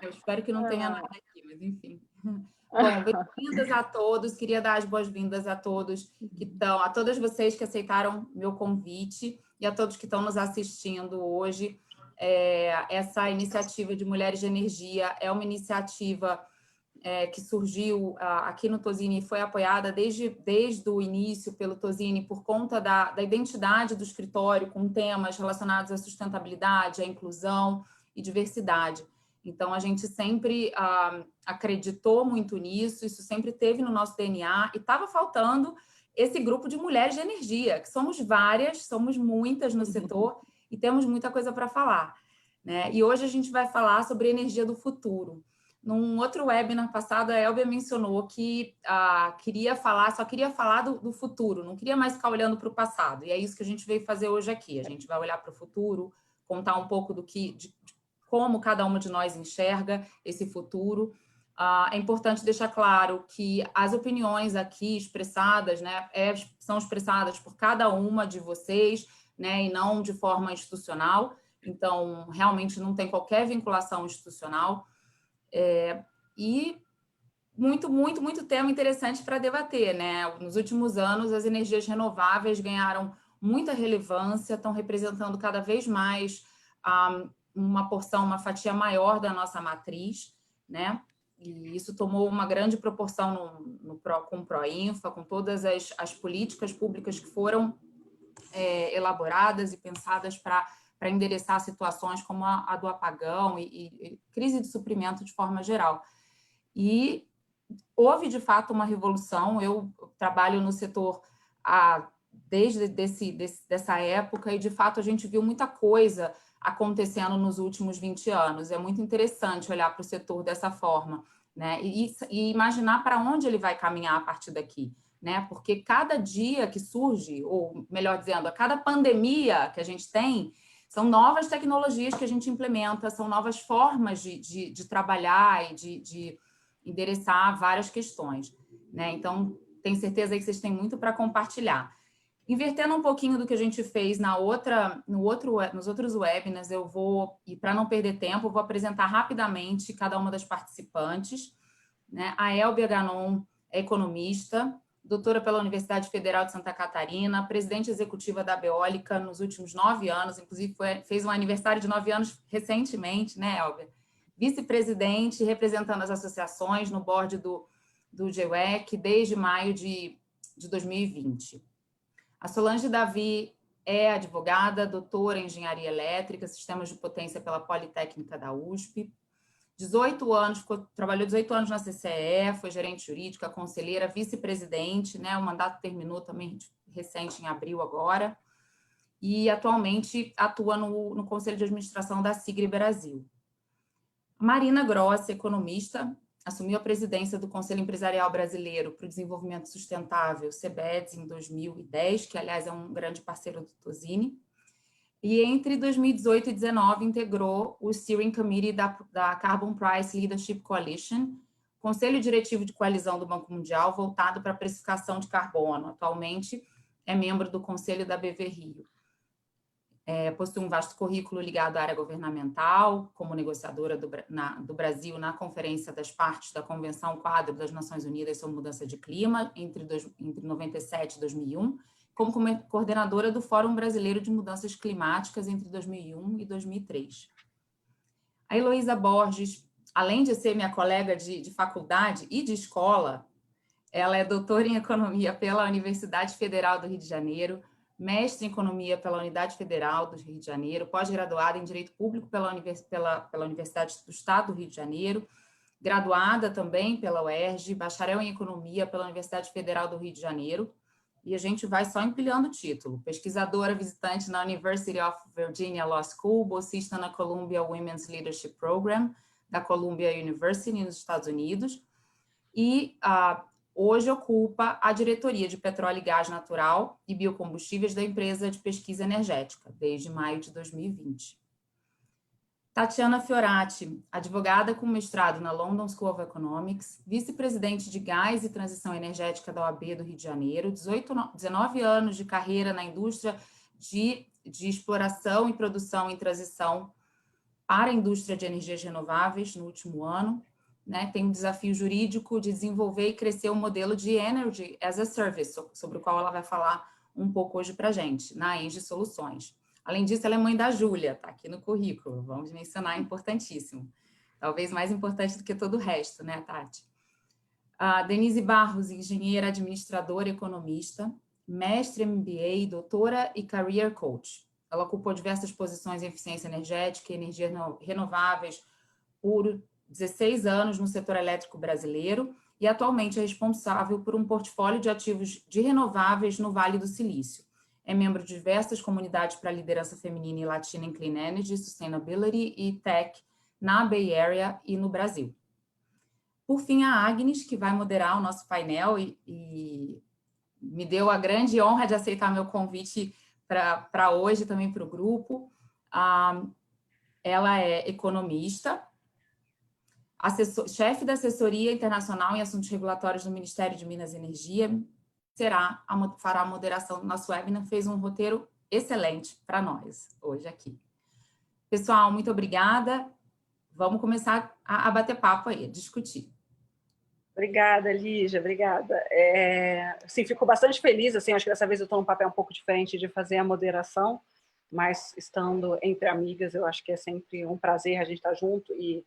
Eu espero que não tenha nada aqui, mas enfim. Bom, bem-vindas a todos. Queria dar as boas-vindas a todos a todas vocês que aceitaram meu convite e a todos que estão nos assistindo hoje. Essa iniciativa de Mulheres de Energia é uma iniciativa que surgiu aqui no Tozini e foi apoiada desde o início pelo Tozini por conta da identidade do escritório com temas relacionados à sustentabilidade, à inclusão e diversidade. Então, a gente sempre acreditou muito nisso, isso sempre teve no nosso DNA e estava faltando esse grupo de mulheres de energia, que somos várias, somos muitas no setor e temos muita coisa para falar, né? E hoje a gente vai falar sobre energia do futuro. Num outro webinar passado, a Elbia mencionou que só queria falar do futuro, não queria mais ficar olhando para o passado. E é isso que a gente veio fazer hoje aqui. A gente vai olhar para o futuro, contar um pouco de como cada uma de nós enxerga esse futuro. É importante deixar claro que as opiniões aqui expressadas, né, são expressadas por cada uma de vocês, né, e não de forma institucional. Então, realmente não tem qualquer vinculação institucional. E muito tema interessante para debater, né? Nos últimos anos, as energias renováveis ganharam muita relevância, estão representando cada vez mais uma fatia maior da nossa matriz, né? E isso tomou uma grande proporção com o PROINFA, com todas as políticas públicas que foram elaboradas e pensadas para endereçar situações como a do apagão e crise de suprimento de forma geral. E houve, de fato, uma revolução. Eu trabalho no setor desde dessa época e, de fato, a gente viu muita coisa acontecendo nos últimos 20 anos. É muito interessante olhar para o setor dessa forma, né? E imaginar para onde ele vai caminhar a partir daqui, né? Porque cada dia que surge, ou melhor dizendo, a cada pandemia que a gente tem, são novas tecnologias que a gente implementa, são novas formas de trabalhar e de endereçar várias questões, né? Então, tenho certeza aí que vocês têm muito para compartilhar. Invertendo um pouquinho do que a gente fez nos outros webinars, e para não perder tempo, eu vou apresentar rapidamente cada uma das participantes, né? A Elbia Ganon é economista, doutora pela Universidade Federal de Santa Catarina, presidente executiva da Beólica nos últimos 9 anos, inclusive fez um aniversário de 9 anos recentemente, né, Elbia? Vice-presidente, representando as associações no board do GWEC desde maio de 2020. A Solange Davi é advogada, doutora em engenharia elétrica, sistemas de potência pela Politécnica da USP. Trabalhou 18 anos na CCE, foi gerente jurídica, conselheira, vice-presidente, né? O mandato terminou também recente, em abril agora. E atualmente atua no Conselho de Administração da Sigre Brasil. Marina Grossi, economista, assumiu a presidência do Conselho Empresarial Brasileiro para o Desenvolvimento Sustentável, CEBEDS, em 2010, que, aliás, é um grande parceiro do Tozini. E entre 2018 e 2019 integrou o Steering Committee da Carbon Price Leadership Coalition, Conselho Diretivo de Coalizão do Banco Mundial, voltado para a precificação de carbono. Atualmente é membro do Conselho da BV Rio. Possui um vasto currículo ligado à área governamental, como negociadora do Brasil na Conferência das Partes da Convenção Quadro das Nações Unidas sobre Mudança de Clima, entre 97 e 2001, como coordenadora do Fórum Brasileiro de Mudanças Climáticas entre 2001 e 2003. A Heloísa Borges, além de ser minha colega de faculdade e de escola, ela é doutora em Economia pela Universidade Federal do Rio de Janeiro, mestre em Economia pela Unidade Federal do Rio de Janeiro, pós-graduada em Direito Público pela Universidade do Estado do Rio de Janeiro, graduada também pela UERJ, bacharel em Economia pela Universidade Federal do Rio de Janeiro, e a gente vai só empilhando o título. Pesquisadora visitante na University of Virginia Law School, bolsista na Columbia Women's Leadership Program, da Columbia University, nos Estados Unidos, e hoje ocupa a diretoria de petróleo e gás natural e biocombustíveis da empresa de pesquisa energética, desde maio de 2020. Tatiana Fiorati, advogada com mestrado na London School of Economics, vice-presidente de gás e transição energética da OAB do Rio de Janeiro, 19 anos de carreira na indústria de exploração e produção em transição para a indústria de energias renováveis no último ano, né? Tem um desafio jurídico de desenvolver e crescer o modelo de Energy as a Service, sobre o qual ela vai falar um pouco hoje para a gente, na Engie Soluções. Além disso, ela é mãe da Júlia, está aqui no currículo, vamos mencionar, importantíssimo. Talvez mais importante do que todo o resto, né, Tati? A Denise Barros, engenheira, administradora e economista, mestre MBA, doutora e career coach. Ela ocupou diversas posições em eficiência energética e energias renováveis por 16 anos no setor elétrico brasileiro e atualmente é responsável por um portfólio de ativos de renováveis no Vale do Silício. É membro de diversas comunidades para a liderança feminina e latina em Clean Energy, Sustainability e Tech na Bay Area e no Brasil. Por fim, a Agnes, que vai moderar o nosso painel e me deu a grande honra de aceitar meu convite para hoje, também para o grupo. Ela é economista, chefe da assessoria internacional em assuntos regulatórios do Ministério de Minas e Energia, fará a moderação do nosso webinar, fez um roteiro excelente para nós hoje aqui. Pessoal, muito obrigada. Vamos começar a bater papo aí, a discutir. Obrigada, Lígia, obrigada. Sim, fico bastante feliz, assim, acho que dessa vez eu estou num papel um pouco diferente de fazer a moderação, mas estando entre amigas, eu acho que é sempre um prazer a gente estar junto, e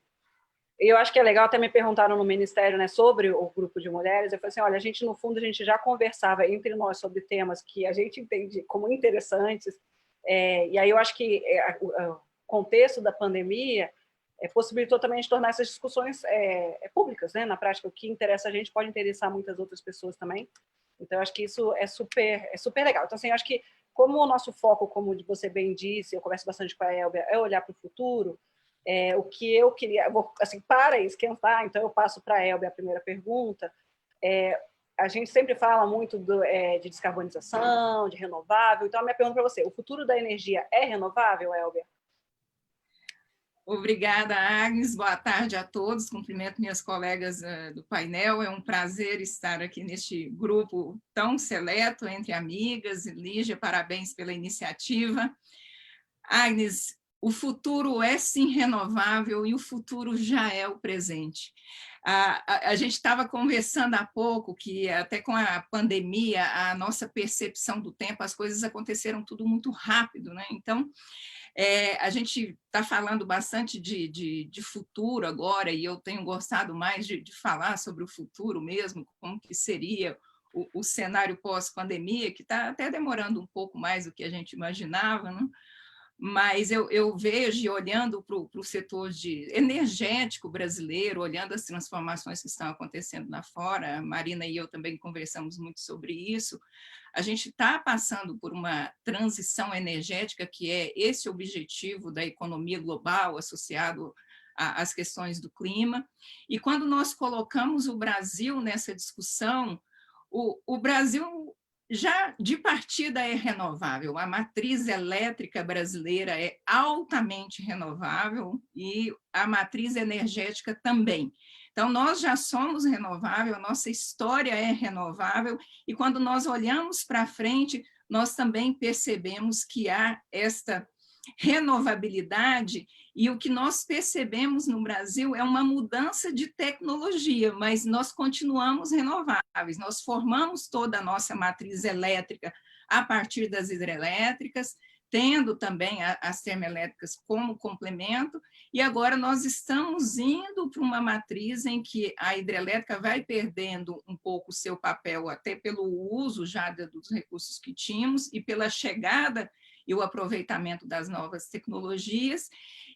eu acho que é legal, até me perguntaram no Ministério, né, sobre o grupo de mulheres, eu falei assim, olha, a gente, no fundo, a gente já conversava entre nós sobre temas que a gente entende como interessantes, e aí eu acho que o contexto da pandemia possibilitou também de tornar essas discussões públicas, né? Na prática, o que interessa a gente pode interessar muitas outras pessoas também. Então, acho que isso é super legal. Então, assim, acho que como o nosso foco, como você bem disse, eu converso bastante com a Elbia, é olhar para o futuro, o que eu queria, assim, para esquentar, então eu passo para a Elbia a primeira pergunta. A gente sempre fala muito de descarbonização, de renovável, então a minha pergunta para você, o futuro da energia é renovável, Elbia? Obrigada, Agnes. Boa tarde a todos. Cumprimento minhas colegas do painel. É um prazer estar aqui neste grupo tão seleto entre amigas. Lígia, parabéns pela iniciativa. Agnes, o futuro é sim renovável e o futuro já é o presente. A gente estava conversando há pouco que até com a pandemia, a nossa percepção do tempo, as coisas aconteceram tudo muito rápido, né? Então, a gente está falando bastante de futuro agora, e eu tenho gostado mais de falar sobre o futuro mesmo, como que seria o cenário pós-pandemia, que está até demorando um pouco mais do que a gente imaginava, né? Mas eu vejo, olhando para o setor energético brasileiro, olhando as transformações que estão acontecendo lá fora, a Marina e eu também conversamos muito sobre isso, a gente está passando por uma transição energética que é esse objetivo da economia global associado às questões do clima, e quando nós colocamos o Brasil nessa discussão, o Brasil já de partida é renovável, a matriz elétrica brasileira é altamente renovável e a matriz energética também. Então, nós já somos renovável, a nossa história é renovável, e quando nós olhamos para frente, nós também percebemos que há esta renovabilidade, e o que nós percebemos no Brasil é uma mudança de tecnologia, mas nós continuamos renováveis, nós formamos toda a nossa matriz elétrica a partir das hidrelétricas, tendo também as termoelétricas como complemento, e agora nós estamos indo para uma matriz em que a hidrelétrica vai perdendo um pouco o seu papel, até pelo uso já dos recursos que tínhamos e pela chegada e o aproveitamento das novas tecnologias,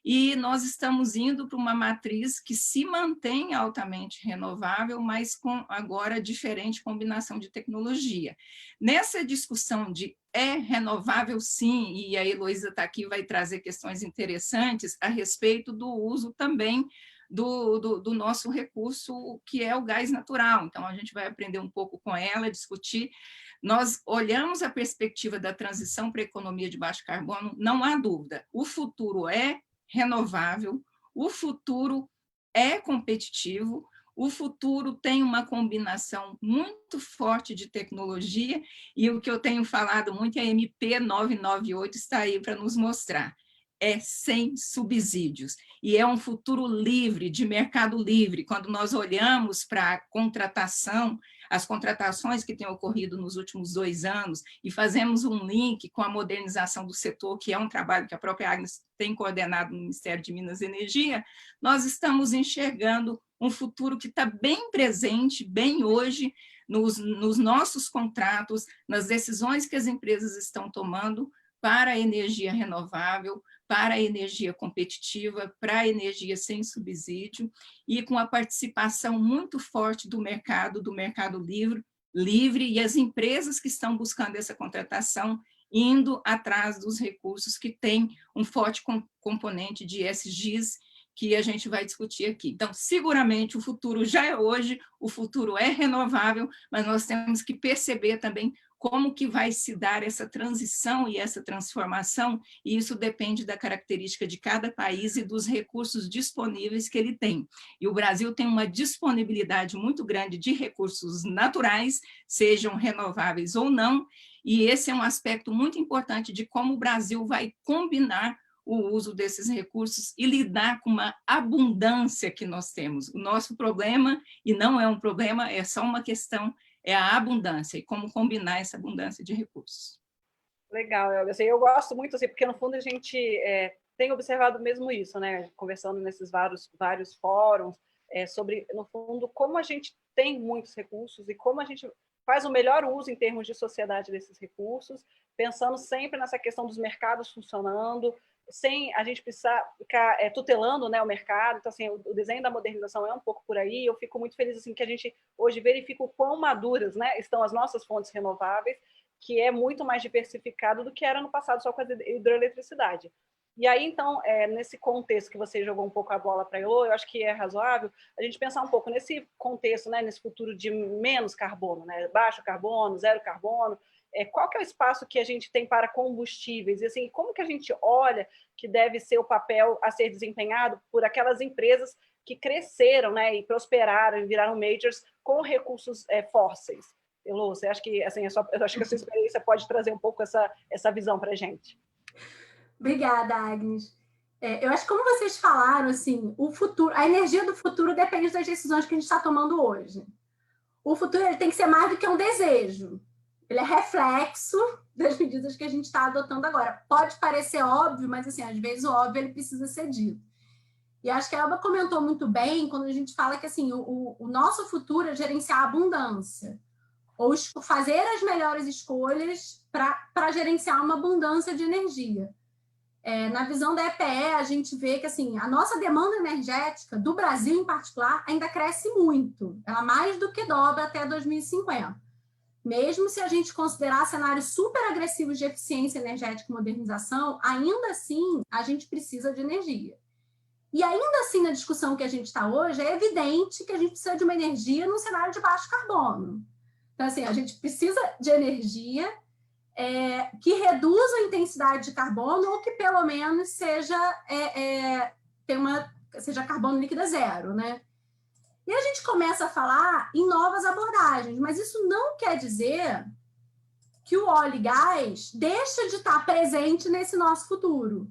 e nós estamos indo para uma matriz que se mantém altamente renovável, mas com agora diferente combinação de tecnologia. Nessa discussão de renovável sim, e a Heloísa está aqui, vai trazer questões interessantes a respeito do uso também do nosso recurso, que é o gás natural. Então, a gente vai aprender um pouco com ela, discutir. Nós olhamos a perspectiva da transição para a economia de baixo carbono, não há dúvida, o futuro é renovável, o futuro é competitivo, o futuro tem uma combinação muito forte de tecnologia, e o que eu tenho falado muito é a MP 998 está aí para nos mostrar. é sem subsídios. E é um futuro livre, de mercado livre. Quando nós olhamos para a contratação, as contratações que têm ocorrido nos últimos 2 anos, e fazemos um link com a modernização do setor, que é um trabalho que a própria Agnes tem coordenado no Ministério de Minas e Energia, nós estamos enxergando um futuro que está bem presente, bem hoje, nos nossos contratos, nas decisões que as empresas estão tomando para a energia renovável, para a energia competitiva, para a energia sem subsídio, e com a participação muito forte do mercado livre, e as empresas que estão buscando essa contratação indo atrás dos recursos que têm um forte componente de ESGs, que a gente vai discutir aqui. Então, seguramente, o futuro já é hoje, o futuro é renovável, mas nós temos que perceber também como que vai se dar essa transição e essa transformação, e isso depende da característica de cada país e dos recursos disponíveis que ele tem. E o Brasil tem uma disponibilidade muito grande de recursos naturais, sejam renováveis ou não, e esse é um aspecto muito importante de como o Brasil vai combinar o uso desses recursos e lidar com uma abundância que nós temos. O nosso problema, e não é um problema, é só uma questão, é a abundância e como combinar essa abundância de recursos. Legal, Elga. Assim, eu gosto muito, assim, porque no fundo a gente tem observado mesmo isso, né? Conversando nesses vários fóruns, sobre, no fundo, como a gente tem muitos recursos e como a gente faz o melhor uso em termos de sociedade desses recursos, pensando sempre nessa questão dos mercados funcionando, sem a gente precisar ficar tutelando, né, o mercado. Então, assim, o desenho da modernização é um pouco por aí. Eu fico muito feliz assim, que a gente hoje verifica o quão maduras, né, estão as nossas fontes renováveis, que é muito mais diversificado do que era no passado só com a hidroeletricidade. E aí, então, nesse contexto que você jogou um pouco a bola para eu acho que é razoável a gente pensar um pouco nesse contexto, né, nesse futuro de menos carbono, né, baixo carbono, zero carbono. Qual que é o espaço que a gente tem para combustíveis? E assim, como que a gente olha que deve ser o papel a ser desempenhado por aquelas empresas que cresceram, né, e prosperaram e viraram majors com recursos fósseis? Elô, você acha que, assim, eu acho que a sua experiência pode trazer um pouco essa visão para a gente? Obrigada, Agnes. Eu acho que, como vocês falaram, assim, o futuro, a energia do futuro depende das decisões que a gente está tomando hoje. O futuro ele tem que ser mais do que um desejo. Ele é reflexo das medidas que a gente está adotando agora. Pode parecer óbvio, mas, assim, às vezes o óbvio ele precisa ser dito. E acho que a Elba comentou muito bem quando a gente fala que, assim, o nosso futuro é gerenciar a abundância, ou fazer as melhores escolhas para gerenciar uma abundância de energia. Na visão da EPE, a gente vê que, assim, a nossa demanda energética, do Brasil em particular, ainda cresce muito. Ela mais do que dobra até 2050. Mesmo se a gente considerar cenários super agressivos de eficiência energética e modernização, ainda assim, a gente precisa de energia. E ainda assim, na discussão que a gente está hoje, é evidente que a gente precisa de uma energia num cenário de baixo carbono. Então, assim, a gente precisa de energia que reduza a intensidade de carbono ou que, pelo menos, seja carbono líquido zero, né? E a gente começa a falar em novas abordagens, mas isso não quer dizer que o óleo e gás deixa de estar presente nesse nosso futuro.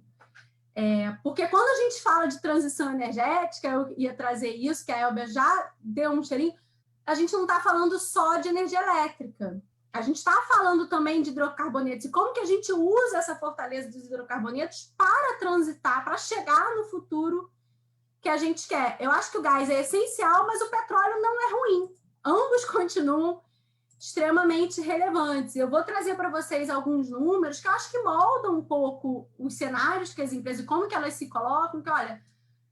Porque quando a gente fala de transição energética, eu ia trazer isso, que a Elba já deu um cheirinho, a gente não está falando só de energia elétrica. A gente está falando também de hidrocarbonetos e como que a gente usa essa fortaleza dos hidrocarbonetos para transitar, para chegar no futuro que a gente quer. Eu acho que o gás é essencial, mas o petróleo não é ruim. Ambos continuam extremamente relevantes. Eu vou trazer para vocês alguns números que eu acho que moldam um pouco os cenários que as empresas, como que elas se colocam, que, olha,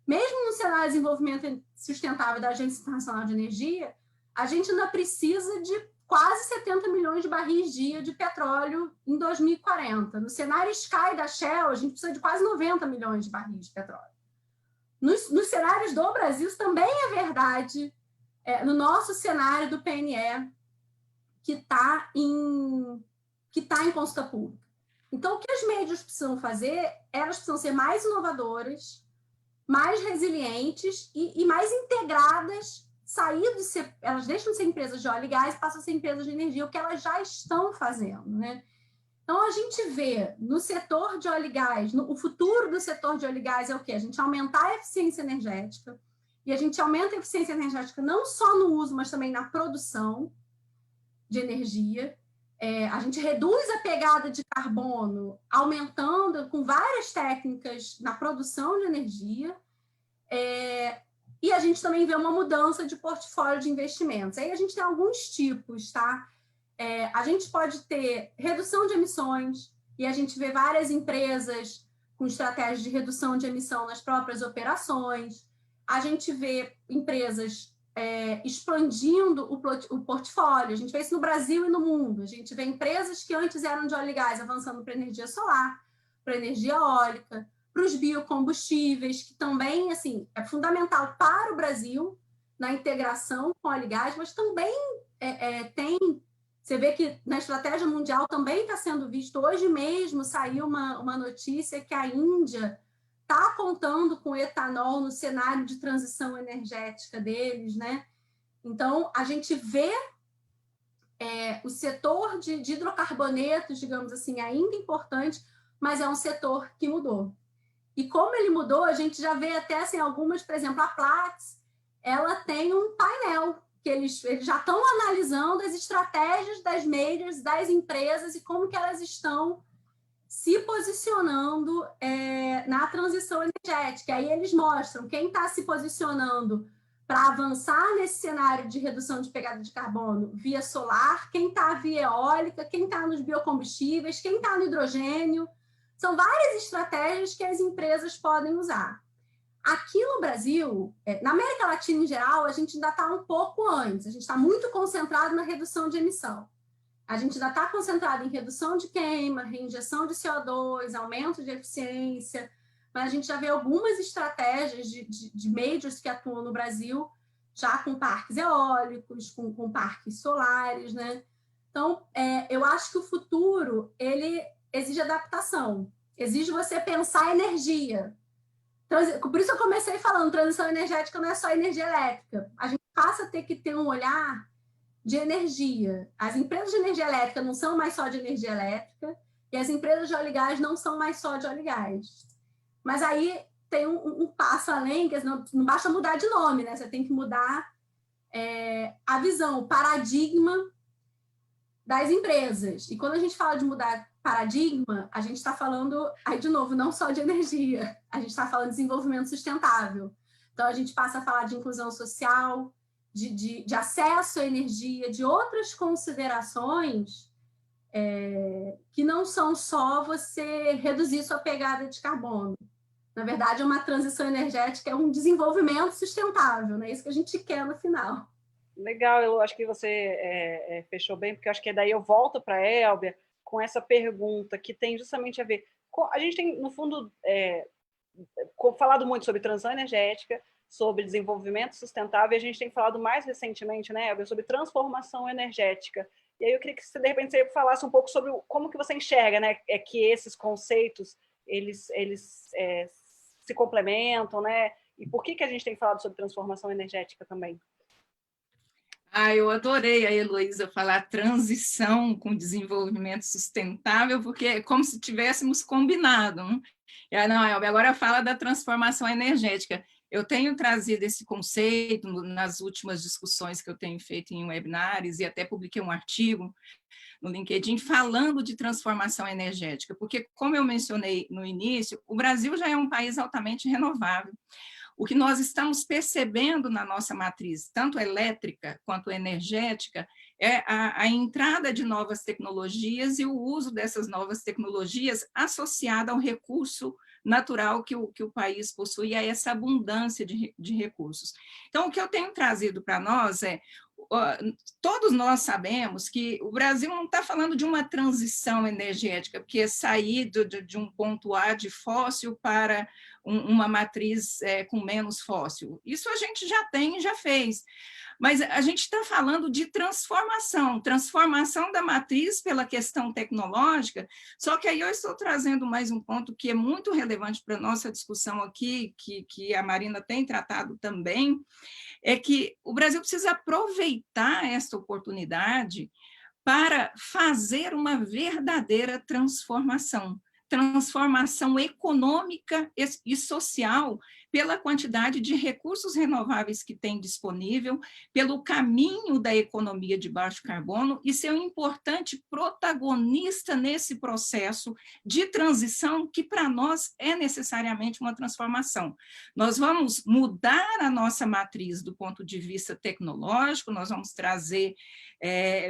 mesmo no cenário de desenvolvimento sustentável da Agência Internacional de Energia, a gente ainda precisa de quase 70 milhões de barris dia de petróleo em 2040. No cenário Sky da Shell, a gente precisa de quase 90 milhões de barris de petróleo. Nos cenários do Brasil, isso também é verdade. No nosso cenário do PNE, que está em consulta pública. Então, o que as médias precisam fazer, elas precisam ser mais inovadoras, mais resilientes e mais integradas, elas deixam de ser empresas de óleo e gás e passam a ser empresas de energia, o que elas já estão fazendo, né? Então, a gente vê no setor de óleo e gás, o futuro do setor de óleo e gás é o quê? A gente aumentar a eficiência energética, e a gente aumenta a eficiência energética não só no uso, mas também na produção de energia. A gente reduz a pegada de carbono, aumentando com várias técnicas na produção de energia, e a gente também vê uma mudança de portfólio de investimentos. Aí a gente tem alguns tipos, tá? A gente pode ter redução de emissões, e a gente vê várias empresas com estratégias de redução de emissão nas próprias operações. A gente vê empresas expandindo o portfólio. A gente vê isso no Brasil e no mundo. A gente vê empresas que antes eram de óleo e gás avançando para energia solar, para energia eólica, para os biocombustíveis, que também assim, é fundamental para o Brasil na integração com óleo e gás, mas também tem... Você vê que na estratégia mundial também está sendo visto. Hoje mesmo saiu uma notícia que a Índia está contando com etanol no cenário de transição energética deles, né? Então, a gente vê o setor de hidrocarbonetos, digamos assim, ainda importante, mas é um setor que mudou. E como ele mudou, a gente já vê até assim, algumas, por exemplo, a Platts, ela tem um painel que eles já estão analisando as estratégias das majors, das empresas e como que elas estão se posicionando na transição energética. Aí eles mostram quem está se posicionando para avançar nesse cenário de redução de pegada de carbono via solar, quem está via eólica, quem está nos biocombustíveis, quem está no hidrogênio. São várias estratégias que as empresas podem usar. Aqui no Brasil, na América Latina em geral, a gente ainda está um pouco antes, a gente está muito concentrado na redução de emissão. A gente ainda está concentrado em redução de queima, reinjeção de CO2, aumento de eficiência, mas a gente já vê algumas estratégias de majors que atuam no Brasil, já com parques eólicos, com parques solares, né? Então, eu acho que o futuro, ele exige adaptação, exige você pensar energia. Por isso eu comecei falando, transição energética não é só energia elétrica. A gente passa a ter que ter um olhar de energia. As empresas de energia elétrica não são mais só de energia elétrica e as empresas de óleo e gás não são mais só de óleo e gás. Mas aí tem um passo além, que não basta mudar de nome, né? Você tem que mudar a visão, o paradigma das empresas. E quando a gente fala de mudar paradigma, a gente está falando, aí de novo, não só de energia, a gente está falando de desenvolvimento sustentável. Então, a gente passa a falar de inclusão social, de acesso à energia, de outras considerações que não são só você reduzir sua pegada de carbono. Na verdade, é uma transição energética, é um desenvolvimento sustentável, né? Isso que a gente quer no final. Legal, eu acho que você fechou bem, porque eu acho que daí eu volto para a Elbia com essa pergunta que tem justamente a ver... A gente tem, no fundo, falado muito sobre transição energética, sobre desenvolvimento sustentável, e a gente tem falado mais recentemente, né, Elbia, sobre transformação energética. E aí eu queria que você, de repente, você falasse um pouco sobre como que você enxerga, né, que esses conceitos, eles se complementam, né, e por que a gente tem falado sobre transformação energética também? Eu adorei a Heloísa falar transição com desenvolvimento sustentável, porque é como se tivéssemos combinado. Não, agora fala da transformação energética. Eu tenho trazido esse conceito nas últimas discussões que eu tenho feito em webinars e até publiquei um artigo no LinkedIn falando de transformação energética, porque, como eu mencionei no início, o Brasil já é um país altamente renovável. O que nós estamos percebendo na nossa matriz, tanto elétrica quanto energética, é a entrada de novas tecnologias e o uso dessas novas tecnologias associada ao recurso natural que o país possui, a essa abundância de recursos. Então, o que eu tenho trazido para nós todos nós sabemos que o Brasil não está falando de uma transição energética, porque é sair de um ponto A de fóssil para uma matriz com menos fóssil. Isso a gente já tem e já fez. Mas a gente está falando de transformação da matriz pela questão tecnológica, só que aí eu estou trazendo mais um ponto que é muito relevante para a nossa discussão aqui, que a Marina tem tratado também, é que o Brasil precisa aproveitar esta oportunidade para fazer uma verdadeira transformação econômica e social, pela quantidade de recursos renováveis que tem disponível, pelo caminho da economia de baixo carbono e ser um importante protagonista nesse processo de transição que, para nós, é necessariamente uma transformação. Nós vamos mudar a nossa matriz do ponto de vista tecnológico, nós vamos trazer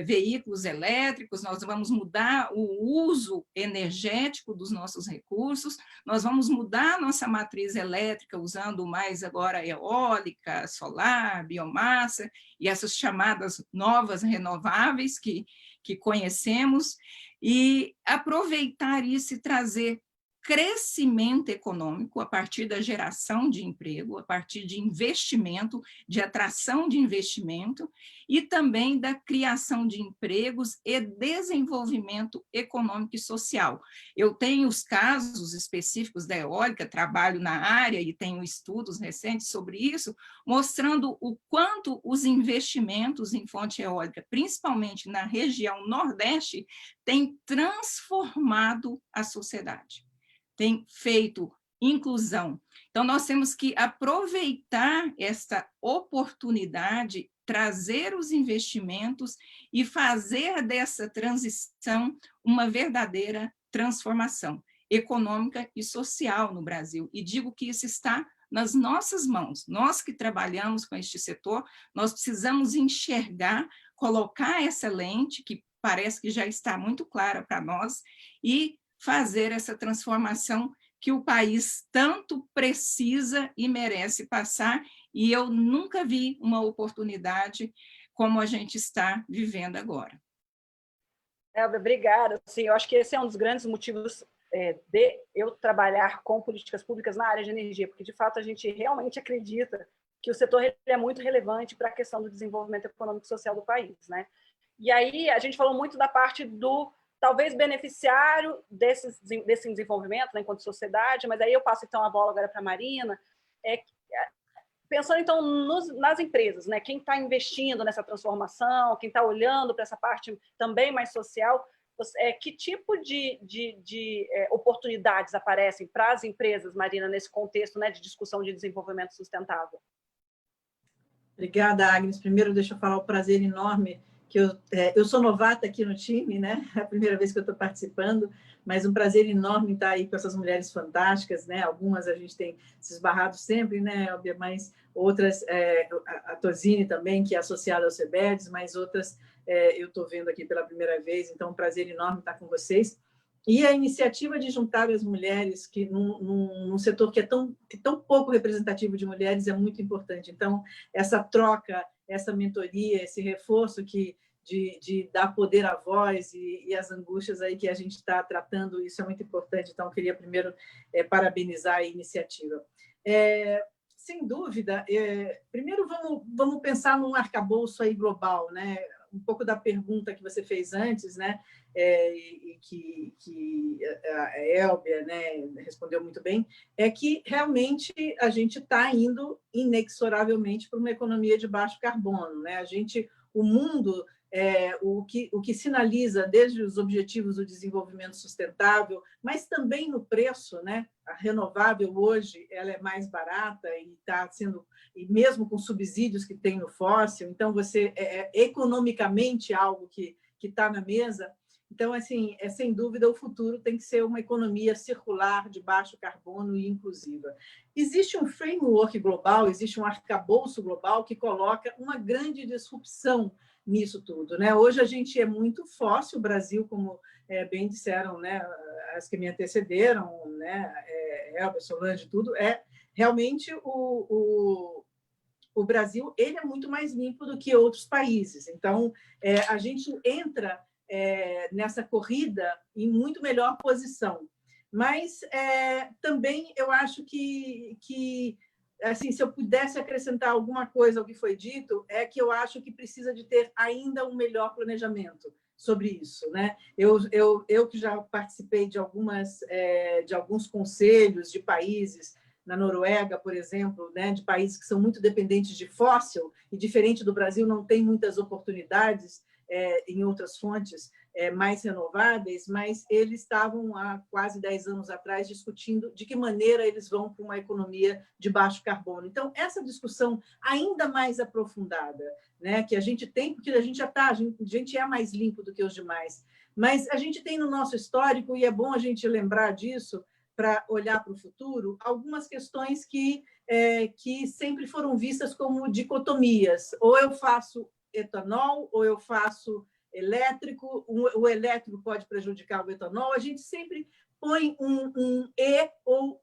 veículos elétricos, nós vamos mudar o uso energético dos nossos recursos, nós vamos mudar a nossa matriz elétrica usando mais agora eólica, solar, biomassa e essas chamadas novas renováveis que conhecemos, e aproveitar isso e trazer crescimento econômico a partir da geração de emprego, a partir de investimento, de atração de investimento e também da criação de empregos e desenvolvimento econômico e social. Eu tenho os casos específicos da eólica, trabalho na área e tenho estudos recentes sobre isso, mostrando o quanto os investimentos em fonte eólica, principalmente na região Nordeste, têm transformado a sociedade. Tem feito inclusão. Então, nós temos que aproveitar esta oportunidade, trazer os investimentos e fazer dessa transição uma verdadeira transformação econômica e social no Brasil. E digo que isso está nas nossas mãos. Nós que trabalhamos com este setor, nós precisamos enxergar, colocar essa lente, que parece que já está muito clara para nós, e fazer essa transformação que o país tanto precisa e merece passar, e eu nunca vi uma oportunidade como a gente está vivendo agora. Elbia, obrigada. Sim, eu acho que esse é um dos grandes motivos de eu trabalhar com políticas públicas na área de energia, porque, de fato, a gente realmente acredita que o setor é muito relevante para a questão do desenvolvimento econômico e social do país, né? E aí a gente falou muito da parte do talvez beneficiário desse desenvolvimento, né, enquanto sociedade, mas aí eu passo então a bola agora para a Marina, pensando então nas empresas, né, quem está investindo nessa transformação, quem está olhando para essa parte também mais social, que tipo de oportunidades aparecem para as empresas, Marina, nesse contexto, né, de discussão de desenvolvimento sustentável? Obrigada, Agnes. Primeiro, deixa eu falar o prazer enorme que eu sou novata aqui no time, né? É a primeira vez que eu estou participando, mas um prazer enorme estar aí com essas mulheres fantásticas, né? Algumas a gente tem se esbarrado sempre, né, Elbia? Mas outras, a Tosine também, que é associada ao CEBEDES, mas outras eu estou vendo aqui pela primeira vez, então um prazer enorme estar com vocês. E a iniciativa de juntar as mulheres, que num setor que é tão pouco representativo de mulheres, é muito importante. Então, essa troca, essa mentoria, esse reforço de dar poder à voz e as angústias aí que a gente está tratando, isso é muito importante. Então, eu queria primeiro parabenizar a iniciativa. Sem dúvida, primeiro vamos pensar num arcabouço aí global, né? Um pouco da pergunta que você fez antes, né? E que a Elbia, né, respondeu muito bem, é que realmente a gente está indo inexoravelmente para uma economia de baixo carbono, né? O mundo, o que sinaliza desde os objetivos do desenvolvimento sustentável, mas também no preço, né? A renovável hoje ela é mais barata e está sendo, e mesmo com subsídios que tem no fóssil, então você economicamente algo que está na mesa. Então, assim, sem dúvida, o futuro tem que ser uma economia circular, de baixo carbono e inclusiva. Existe um framework global, existe um arcabouço global que coloca uma grande disrupção nisso tudo, né? Hoje a gente é muito fóssil, o Brasil, como bem disseram, né, as que me antecederam, né, Elbia, Solange, tudo, realmente o Brasil ele é muito mais limpo do que outros países. Então, a gente entra nessa corrida em muito melhor posição. Mas também eu acho que assim, se eu pudesse acrescentar alguma coisa ao que foi dito, é que eu acho que precisa de ter ainda um melhor planejamento sobre isso, né? Eu que já participei de alguns conselhos de países, na Noruega, por exemplo, né, de países que são muito dependentes de fóssil, e diferente do Brasil, não tem muitas oportunidades em outras fontes mais renováveis, mas eles estavam há quase 10 anos atrás discutindo de que maneira eles vão para uma economia de baixo carbono. Então, essa discussão ainda mais aprofundada, né, que a gente tem, porque a gente a gente é mais limpo do que os demais, mas a gente tem no nosso histórico, e é bom a gente lembrar disso para olhar para o futuro, algumas questões que sempre foram vistas como dicotomias. Ou eu faço etanol, ou eu faço elétrico, o elétrico pode prejudicar o etanol. A gente sempre põe um E ou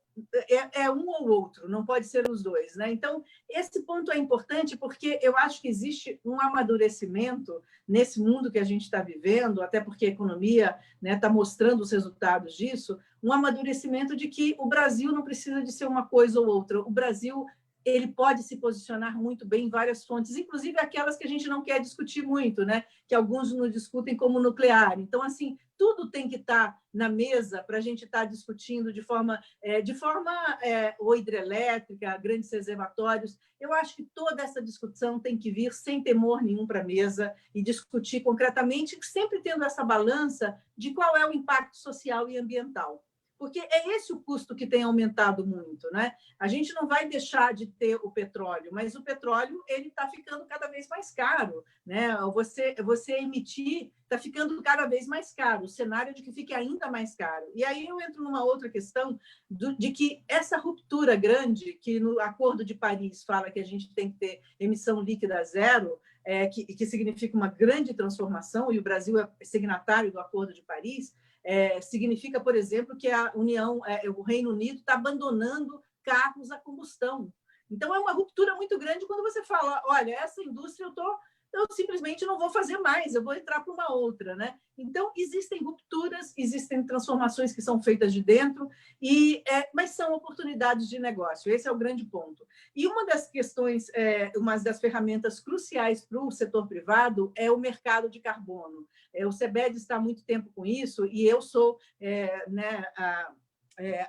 um ou outro, não pode ser os dois, né? Então, esse ponto é importante porque eu acho que existe um amadurecimento nesse mundo que a gente está vivendo, até porque a economia, né, está mostrando os resultados disso, um amadurecimento de que o Brasil não precisa de ser uma coisa ou outra. O Brasil ele pode se posicionar muito bem em várias fontes, inclusive aquelas que a gente não quer discutir muito, né? Que alguns não discutem como nuclear. Então, assim, tudo tem que estar na mesa para a gente estar discutindo de forma ou hidrelétrica, grandes reservatórios. Eu acho que toda essa discussão tem que vir sem temor nenhum para a mesa e discutir concretamente, sempre tendo essa balança de qual é o impacto social e ambiental. Porque é esse o custo que tem aumentado muito, né? A gente não vai deixar de ter o petróleo, mas o petróleo ele está ficando cada vez mais caro, né? Você emitir está ficando cada vez mais caro, o cenário é de que fique ainda mais caro. E aí eu entro numa outra questão de que essa ruptura grande, que no Acordo de Paris fala que a gente tem que ter emissão líquida zero, que significa uma grande transformação, e o Brasil é signatário do Acordo de Paris, significa, por exemplo, que o Reino Unido está abandonando carros a combustão. Então, é uma ruptura muito grande quando você fala, olha, essa indústria eu simplesmente não vou fazer mais, eu vou entrar para uma outra, né? Então, existem rupturas, existem transformações que são feitas de dentro, mas são oportunidades de negócio, esse é o grande ponto. E uma das questões, uma das ferramentas cruciais para o setor privado é o mercado de carbono. O CEBED está há muito tempo com isso, e eu sou,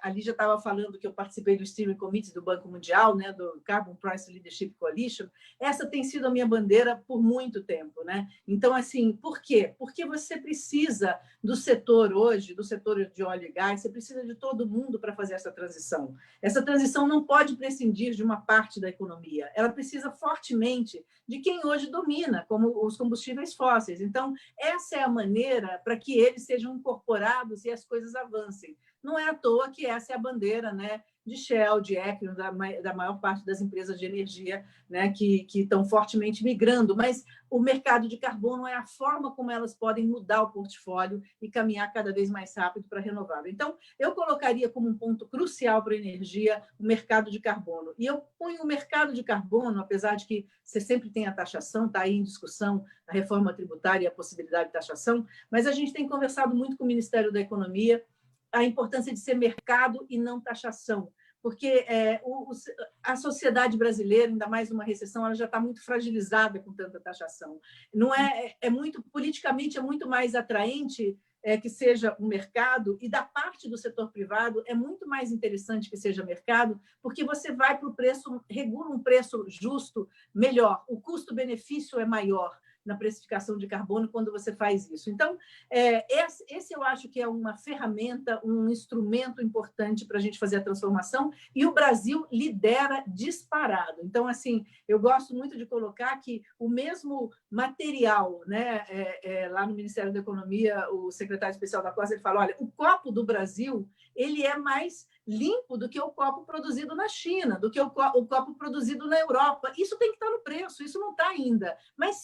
a Lígia estava falando que eu participei do Steering Committee do Banco Mundial, né, do Carbon Price Leadership Coalition. Essa tem sido a minha bandeira por muito tempo, né? Então, assim, por quê? Porque você precisa do setor hoje, do setor de óleo e gás, você precisa de todo mundo para fazer essa transição. Essa transição não pode prescindir de uma parte da economia. Ela precisa fortemente de quem hoje domina, como os combustíveis fósseis. Então, essa é a maneira para que eles sejam incorporados e as coisas avancem. Não é à toa que essa é a bandeira, né, de Shell, de Equinor, da maior parte das empresas de energia, né, que estão fortemente migrando, mas o mercado de carbono é a forma como elas podem mudar o portfólio e caminhar cada vez mais rápido para renovável. Então, eu colocaria como um ponto crucial para a energia o mercado de carbono. E eu ponho o mercado de carbono, apesar de que você sempre tem a taxação, está aí em discussão a reforma tributária e a possibilidade de taxação, mas a gente tem conversado muito com o Ministério da Economia a importância de ser mercado e não taxação, porque a sociedade brasileira, ainda mais numa recessão, ela já está muito fragilizada com tanta taxação. Não politicamente é muito mais atraente que seja um mercado, e da parte do setor privado é muito mais interessante que seja mercado, porque você vai para o preço, regula um preço justo, melhor, o custo-benefício é maior na precificação de carbono quando você faz isso. Então, esse eu acho que é uma ferramenta, um instrumento importante para a gente fazer a transformação, e o Brasil lidera disparado. Então, assim, eu gosto muito de colocar que o mesmo material, né, lá no Ministério da Economia, o secretário especial da Costa, ele fala, olha, o copo do Brasil ele é mais limpo do que o copo produzido na China, do que o copo produzido na Europa. Isso tem que estar no preço, isso não está ainda. Mas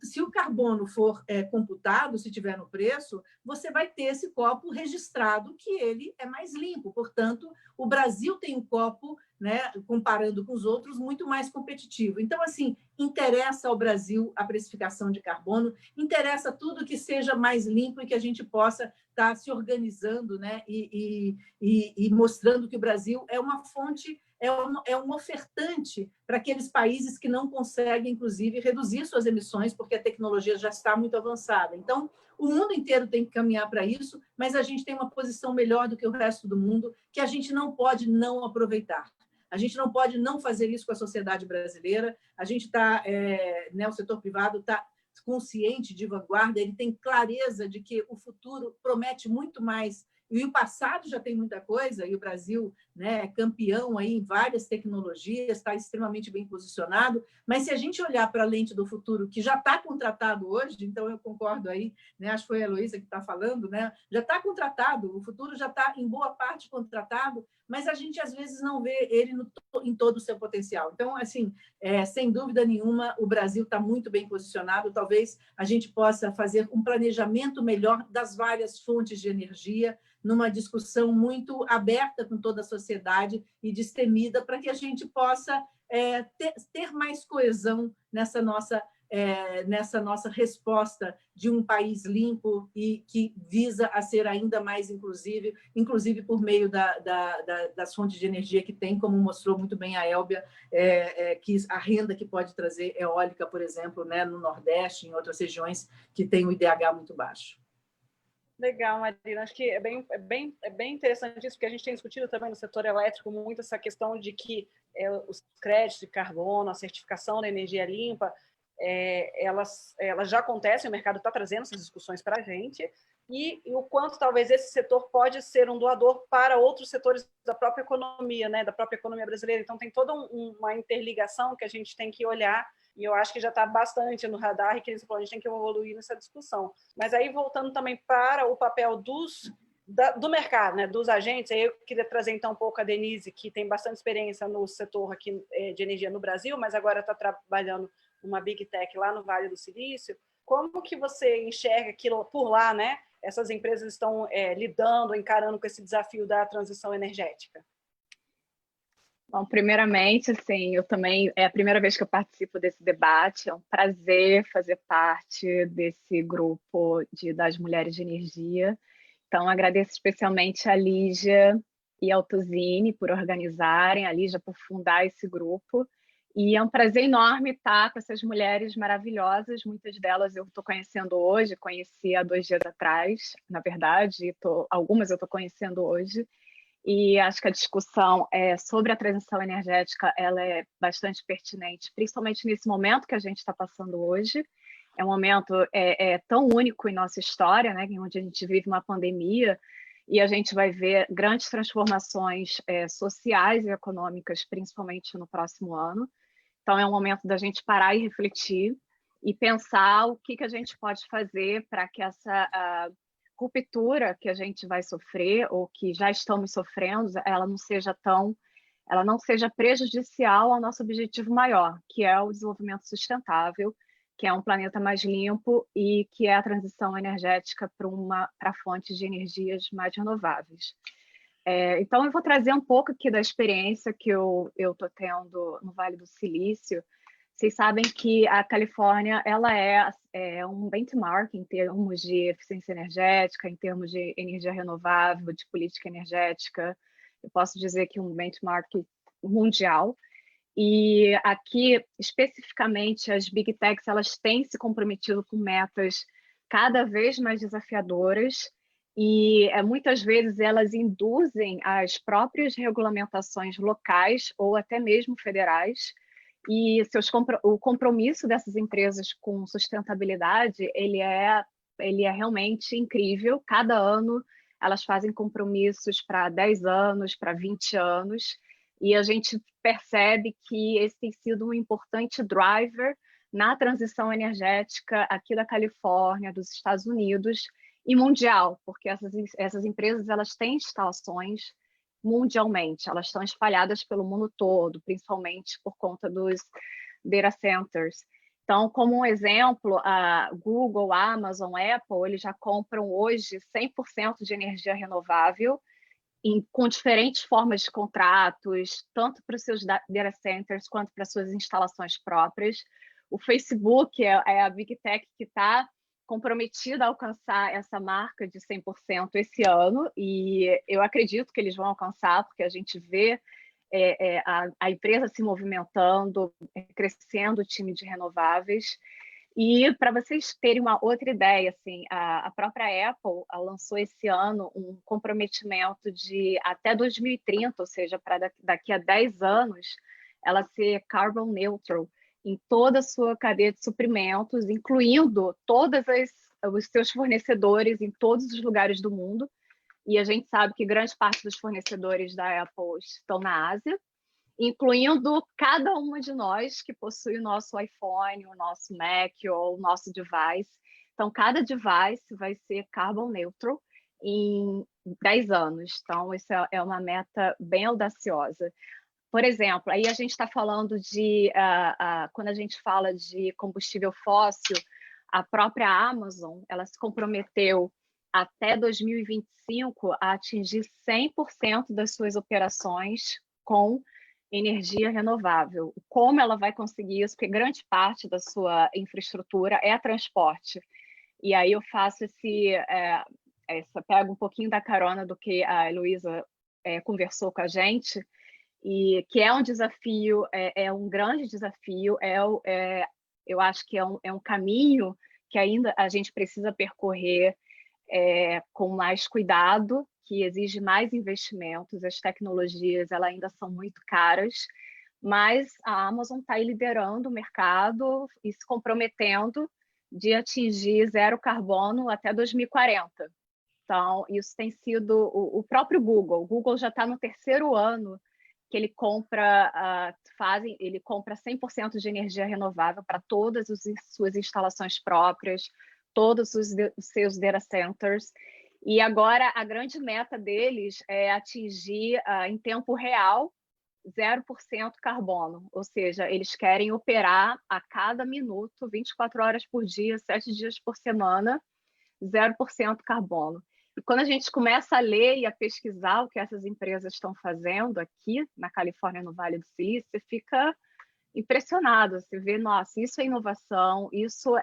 se o carbono for computado, se tiver no preço, você vai ter esse copo registrado que ele é mais limpo. Portanto, o Brasil tem um copo, né, comparando com os outros, muito mais competitivo. Então, assim, interessa ao Brasil a precificação de carbono, interessa tudo que seja mais limpo e que a gente possa estar se organizando, né, e mostrando que o Brasil é uma fonte, é um ofertante para aqueles países que não conseguem, inclusive, reduzir suas emissões, porque a tecnologia já está muito avançada. Então, o mundo inteiro tem que caminhar para isso, mas a gente tem uma posição melhor do que o resto do mundo, que a gente não pode não aproveitar. A gente não pode não fazer isso com a sociedade brasileira. A gente está, né, o setor privado está consciente, de vanguarda, ele tem clareza de que o futuro promete muito mais. E o passado já tem muita coisa, e o Brasil, né, é campeão aí em várias tecnologias, está extremamente bem posicionado, mas se a gente olhar para a lente do futuro, que já está contratado hoje, então eu concordo aí, né, acho que foi a Heloísa que está falando, né, já está contratado, o futuro já está em boa parte contratado, mas a gente às vezes não vê ele em todo o seu potencial. Então, assim, sem dúvida nenhuma, o Brasil está muito bem posicionado, talvez a gente possa fazer um planejamento melhor das várias fontes de energia, numa discussão muito aberta com toda a sociedade e destemida, para que a gente possa ter mais coesão nessa nossa resposta de um país limpo e que visa a ser ainda mais inclusive por meio das fontes de energia que tem, como mostrou muito bem a Elbia, que a renda que pode trazer eólica, por exemplo, né, no Nordeste, em outras regiões que tem o IDH muito baixo. Legal, Marina. Acho que é bem interessante isso, porque a gente tem discutido também no setor elétrico muito essa questão de que os créditos de carbono, a certificação da energia limpa, elas já acontecem, o mercado está trazendo essas discussões para a gente, e o quanto talvez esse setor pode ser um doador para outros setores da própria economia, né, da própria economia brasileira. Então, tem toda uma interligação que a gente tem que olhar, e eu acho que já está bastante no radar, e que a gente tem que evoluir nessa discussão. Mas aí, voltando também para o papel do mercado, né, dos agentes, aí eu queria trazer então um pouco a Denise, que tem bastante experiência no setor aqui de energia no Brasil, mas agora está trabalhando numa Big Tech lá no Vale do Silício. Como que você enxerga que por lá, né, essas empresas estão lidando, encarando com esse desafio da transição energética? Bom, primeiramente, assim, eu também é a primeira vez que eu participo desse debate. É um prazer fazer parte desse grupo das mulheres de energia. Então, agradeço especialmente a Lígia e ao Tuzini por organizarem, a Lígia por fundar esse grupo. E é um prazer enorme estar com essas mulheres maravilhosas. Muitas delas eu estou conhecendo hoje, conheci há 2 dias atrás, na verdade, algumas eu estou conhecendo hoje. E acho que a discussão sobre a transição energética ela é bastante pertinente, principalmente nesse momento que a gente está passando hoje. É um momento tão único em nossa história, né, onde a gente vive uma pandemia e a gente vai ver grandes transformações sociais e econômicas, principalmente no próximo ano. Então, é um momento da gente parar e refletir e pensar o que a gente pode fazer para que essa ruptura que a gente vai sofrer ou que já estamos sofrendo, ela não seja prejudicial ao nosso objetivo maior, que é o desenvolvimento sustentável, que é um planeta mais limpo e que é a transição energética para fontes de energias mais renováveis. Então, eu vou trazer um pouco aqui da experiência que eu estou tendo no Vale do Silício. Vocês sabem que a Califórnia ela é um benchmark em termos de eficiência energética, em termos de energia renovável, de política energética. Eu posso dizer que um benchmark mundial. E aqui, especificamente, as Big Techs elas têm se comprometido com metas cada vez mais desafiadoras e muitas vezes elas induzem as próprias regulamentações locais ou até mesmo federais. E o compromisso dessas empresas com sustentabilidade, ele é realmente incrível. Cada ano elas fazem compromissos para 10 anos, para 20 anos, e a gente percebe que esse tem sido um importante driver na transição energética aqui da Califórnia, dos Estados Unidos e mundial, porque essas empresas elas têm instalações mundialmente, elas estão espalhadas pelo mundo todo, principalmente por conta dos data centers. Então, como um exemplo, a Google, a Amazon, a Apple, eles já compram hoje 100% de energia renovável com diferentes formas de contratos, tanto para os seus data centers quanto para suas instalações próprias. O Facebook é a Big Tech que está comprometida a alcançar essa marca de 100% esse ano, e eu acredito que eles vão alcançar, porque a gente vê a empresa se movimentando, crescendo o time de renováveis. E para vocês terem uma outra ideia, assim, a própria Apple lançou esse ano um comprometimento de até 2030, ou seja, para daqui a 10 anos, ela ser carbon neutral. em toda a sua cadeia de suprimentos, incluindo os seus fornecedores em todos os lugares do mundo. E a gente sabe que grande parte dos fornecedores da Apple estão na Ásia, incluindo cada uma de nós que possui o nosso iPhone, o nosso Mac ou o nosso device. Então, cada device vai ser carbon neutral em 10 anos. Então, isso é uma meta bem audaciosa. Por exemplo, aí a gente está falando de... quando a gente fala de combustível fóssil, a própria Amazon, ela se comprometeu até 2025 a atingir 100% das suas operações com energia renovável. Como ela vai conseguir isso? Porque grande parte da sua infraestrutura é transporte. E aí eu faço pego um pouquinho da carona do que a Heloísa conversou com a gente, e que é um desafio, é um grande desafio, eu acho que é um caminho que ainda a gente precisa percorrer com mais cuidado, que exige mais investimentos. As tecnologias elas ainda são muito caras, mas a Amazon está liderando o mercado e se comprometendo de atingir zero carbono até 2040. Então, isso tem sido o próprio Google. O Google já está no 3º ano que ele compra 100% de energia renovável para todas as suas instalações próprias, todos os seus data centers. E agora a grande meta deles é atingir em tempo real 0% carbono, ou seja, eles querem operar a cada minuto, 24 horas por dia, 7 dias por semana, 0% carbono. E quando a gente começa a ler e a pesquisar o que essas empresas estão fazendo aqui na Califórnia, no Vale do Silício, você fica impressionado, você vê, nossa, isso é inovação, isso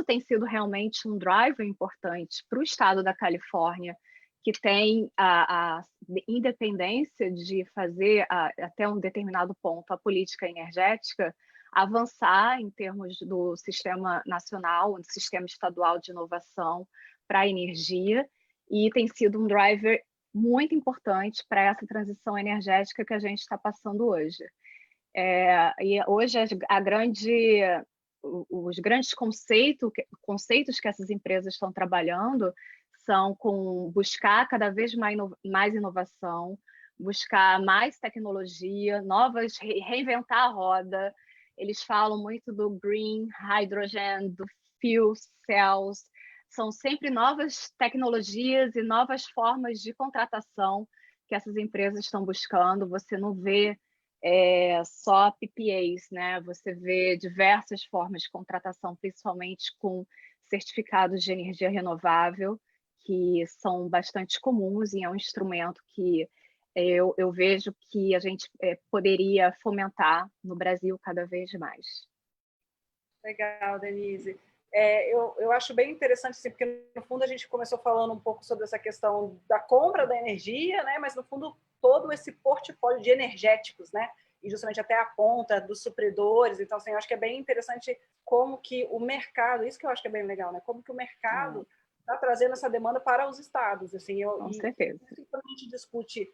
tem sido realmente um driver importante para o estado da Califórnia, que tem a independência de fazer, até um determinado ponto, a política energética avançar em termos do sistema nacional, do sistema estadual de inovação para a energia, e tem sido um driver muito importante para essa transição energética que a gente está passando hoje. E hoje os grandes conceitos que essas empresas estão trabalhando são com buscar cada vez mais inovação, buscar mais tecnologia, reinventar a roda. Eles falam muito do green hydrogen, do fuel cells. São sempre novas tecnologias e novas formas de contratação que essas empresas estão buscando. Você não vê só PPAs, né? Você vê diversas formas de contratação, principalmente com certificados de energia renovável, que são bastante comuns e é um instrumento que eu vejo que a gente poderia fomentar no Brasil cada vez mais. Legal, Denise. Eu acho bem interessante, assim, porque no fundo a gente começou falando um pouco sobre essa questão da compra da energia, né? Mas no fundo todo esse portfólio de energéticos, né? E justamente até a ponta dos supridores. Então, assim, eu acho que é bem interessante como que o mercado, isso que eu acho que é bem legal, né? Como que o mercado está trazendo essa demanda para os estados. Assim, com certeza. Quando a gente discute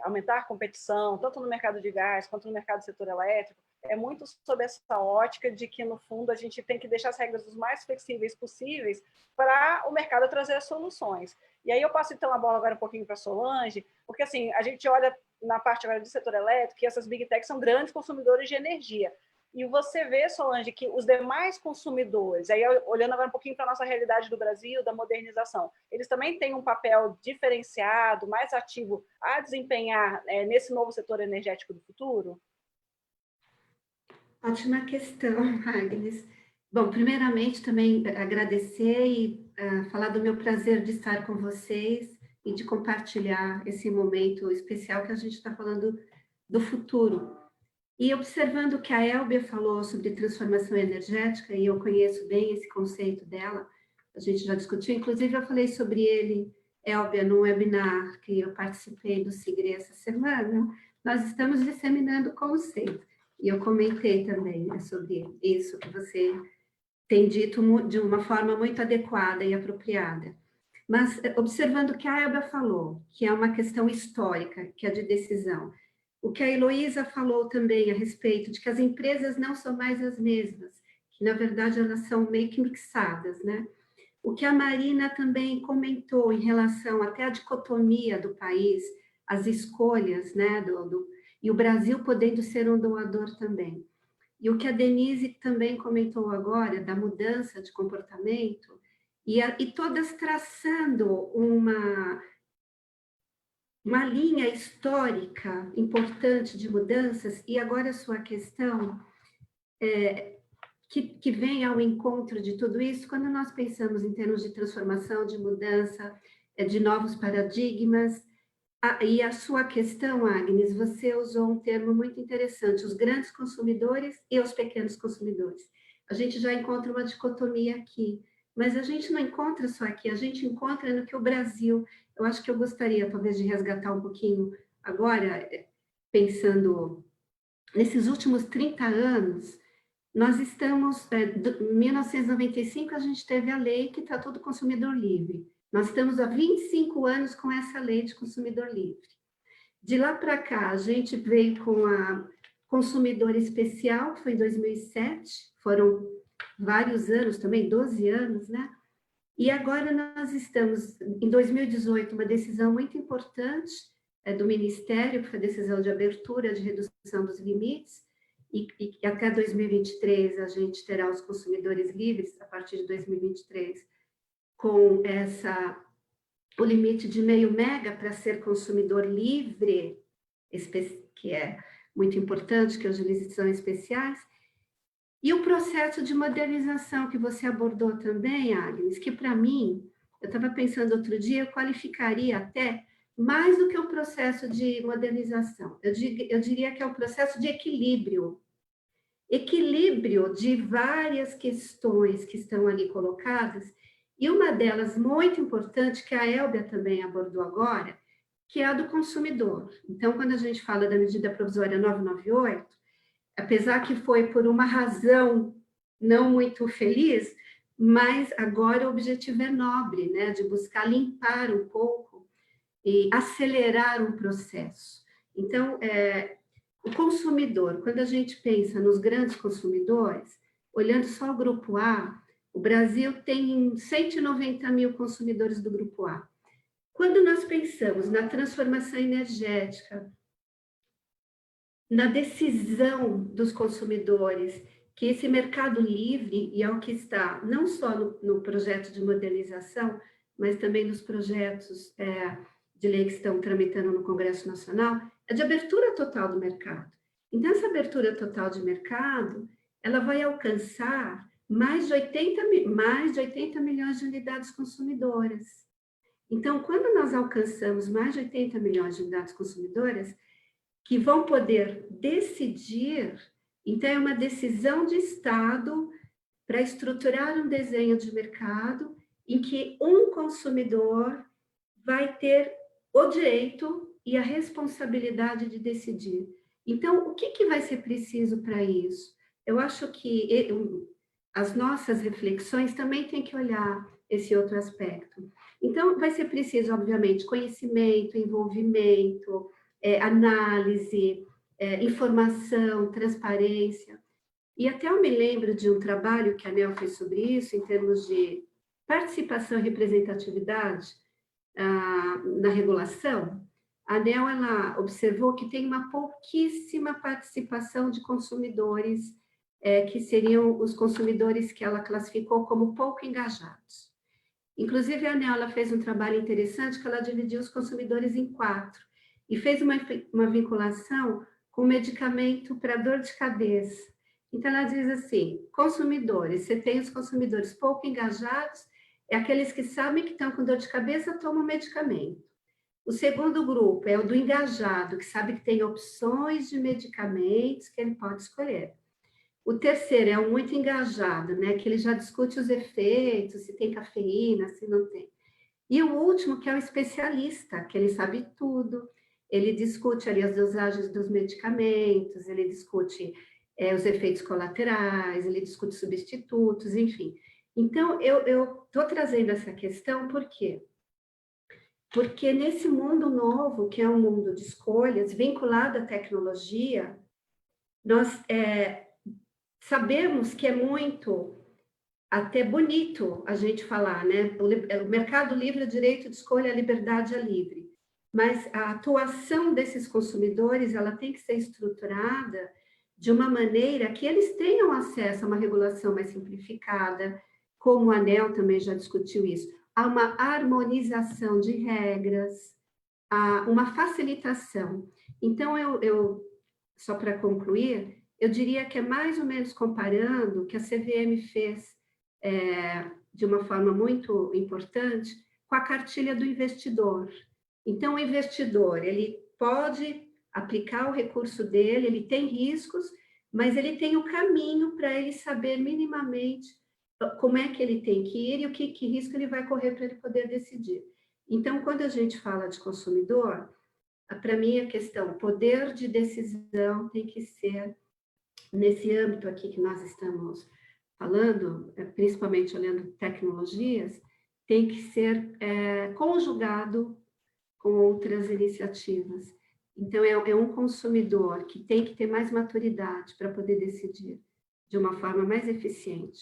aumentar a competição, tanto no mercado de gás quanto no mercado do setor elétrico, é muito sob essa ótica de que, no fundo, a gente tem que deixar as regras os mais flexíveis possíveis para o mercado trazer as soluções. E aí eu passo, então, a bola agora um pouquinho para a Solange, porque, assim, a gente olha na parte agora do setor elétrico que essas big techs são grandes consumidores de energia. E você vê, Solange, que os demais consumidores, aí olhando agora um pouquinho para a nossa realidade do Brasil, da modernização, eles também têm um papel diferenciado, mais ativo a desempenhar nesse novo setor energético do futuro? Ótima questão, Agnes. Bom, primeiramente também agradecer e falar do meu prazer de estar com vocês e de compartilhar esse momento especial que a gente está falando do futuro. E observando o que a Elbia falou sobre transformação energética, e eu conheço bem esse conceito dela, a gente já discutiu, inclusive eu falei sobre ele, Elbia, num webinar que eu participei do SIGRE essa semana, nós estamos disseminando o conceito. E eu comentei também sobre isso que você tem dito de uma forma muito adequada e apropriada. Mas observando o que a Elba falou, que é uma questão histórica, que é de decisão, O que a Heloísa falou também a respeito de que as empresas não são mais as mesmas, que na verdade elas são meio que mixadas, né? O que a Marina também comentou em relação até à dicotomia do país, as escolhas, né? E o Brasil podendo ser um doador também. E o que a Denise também comentou agora, da mudança de comportamento, e todas traçando uma linha histórica importante de mudanças, e agora a sua questão, que vem ao encontro de tudo isso, quando nós pensamos em termos de transformação, de mudança, de novos paradigmas, e a sua questão, Agnes, você usou um termo muito interessante, os grandes consumidores e os pequenos consumidores. A gente já encontra uma dicotomia aqui, mas a gente não encontra só aqui, a gente encontra no que o Brasil... Eu acho que eu gostaria, talvez, de resgatar um pouquinho agora, pensando nesses últimos 30 anos, nós estamos... Em 1995, a gente teve a lei que está todo consumidor livre. Nós estamos há 25 anos com essa lei de consumidor livre. De lá para cá, a gente veio com a consumidor especial, que foi em 2007, foram vários anos também, 12 anos, né? E agora nós estamos, em 2018, uma decisão muito importante do Ministério, que foi a decisão de abertura de redução dos limites, e até 2023 a gente terá os consumidores livres, a partir de 2023, com o limite de 0,5 mega para ser consumidor livre, que é muito importante, que as jurisdições são especiais, e o processo de modernização que você abordou também, Agnes, que para mim, eu estava pensando outro dia, eu qualificaria até mais do que o processo de modernização. Eu diria que é um processo de equilíbrio. Equilíbrio de várias questões que estão ali colocadas, e uma delas muito importante, que a Elbia também abordou agora, que é a do consumidor. Então, quando a gente fala da medida provisória 998, apesar que foi por uma razão não muito feliz, mas agora o objetivo é nobre, né, de buscar limpar um pouco e acelerar um processo. Então, o consumidor, quando a gente pensa nos grandes consumidores, olhando só o Grupo A, o Brasil tem 190 mil consumidores do Grupo A. Quando nós pensamos na transformação energética, na decisão dos consumidores, que esse mercado livre, e é o que está não só no projeto de modernização, mas também nos projetos de lei que estão tramitando no Congresso Nacional, é de abertura total do mercado. Então, essa abertura total de mercado, ela vai alcançar mais de 80 milhões de unidades consumidoras. Então, quando nós alcançamos mais de 80 milhões de unidades consumidoras, que vão poder decidir, então é uma decisão de Estado para estruturar um desenho de mercado em que um consumidor vai ter o direito e a responsabilidade de decidir. Então, o que vai ser preciso para isso? Eu acho que as nossas reflexões também têm que olhar esse outro aspecto. Então, vai ser preciso, obviamente, conhecimento, envolvimento, análise, informação, transparência. E até eu me lembro de um trabalho que a ANEEL fez sobre isso, em termos de participação e representatividade na regulação. A ANEEL ela observou que tem uma pouquíssima participação de consumidores, que seriam os consumidores que ela classificou como pouco engajados. Inclusive, a ANEEL ela fez um trabalho interessante que ela dividiu os consumidores em 4 e fez uma vinculação com medicamento para dor de cabeça. Então, ela diz assim, consumidores, você tem os consumidores pouco engajados, é aqueles que sabem que estão com dor de cabeça, tomam medicamento. O segundo grupo é o do engajado, que sabe que tem opções de medicamentos que ele pode escolher. O terceiro é o muito engajado, né, que ele já discute os efeitos, se tem cafeína, se não tem. E o último, que é o especialista, que ele sabe tudo, ele discute ali as dosagens dos medicamentos, ele discute os efeitos colaterais, ele discute substitutos, enfim. Então, eu estou trazendo essa questão porque porque nesse mundo novo, que é um mundo de escolhas, vinculado à tecnologia, nós sabemos que é muito até bonito a gente falar, né? O mercado livre, o direito de escolha, a liberdade é livre. Mas a atuação desses consumidores, ela tem que ser estruturada de uma maneira que eles tenham acesso a uma regulação mais simplificada, como o ANEEL também já discutiu isso, a uma harmonização de regras, a uma facilitação. Então, só para concluir, eu diria que é mais ou menos comparando o que a CVM fez de uma forma muito importante com a cartilha do investidor. Então, o investidor, ele pode aplicar o recurso dele, ele tem riscos, mas ele tem o caminho para ele saber minimamente como é que ele tem que ir e o que risco ele vai correr para ele poder decidir. Então, quando a gente fala de consumidor, para mim a questão poder de decisão tem que ser, nesse âmbito aqui que nós estamos falando, principalmente olhando tecnologias, tem que ser conjugado com outras iniciativas. Então, é um consumidor que tem que ter mais maturidade para poder decidir de uma forma mais eficiente.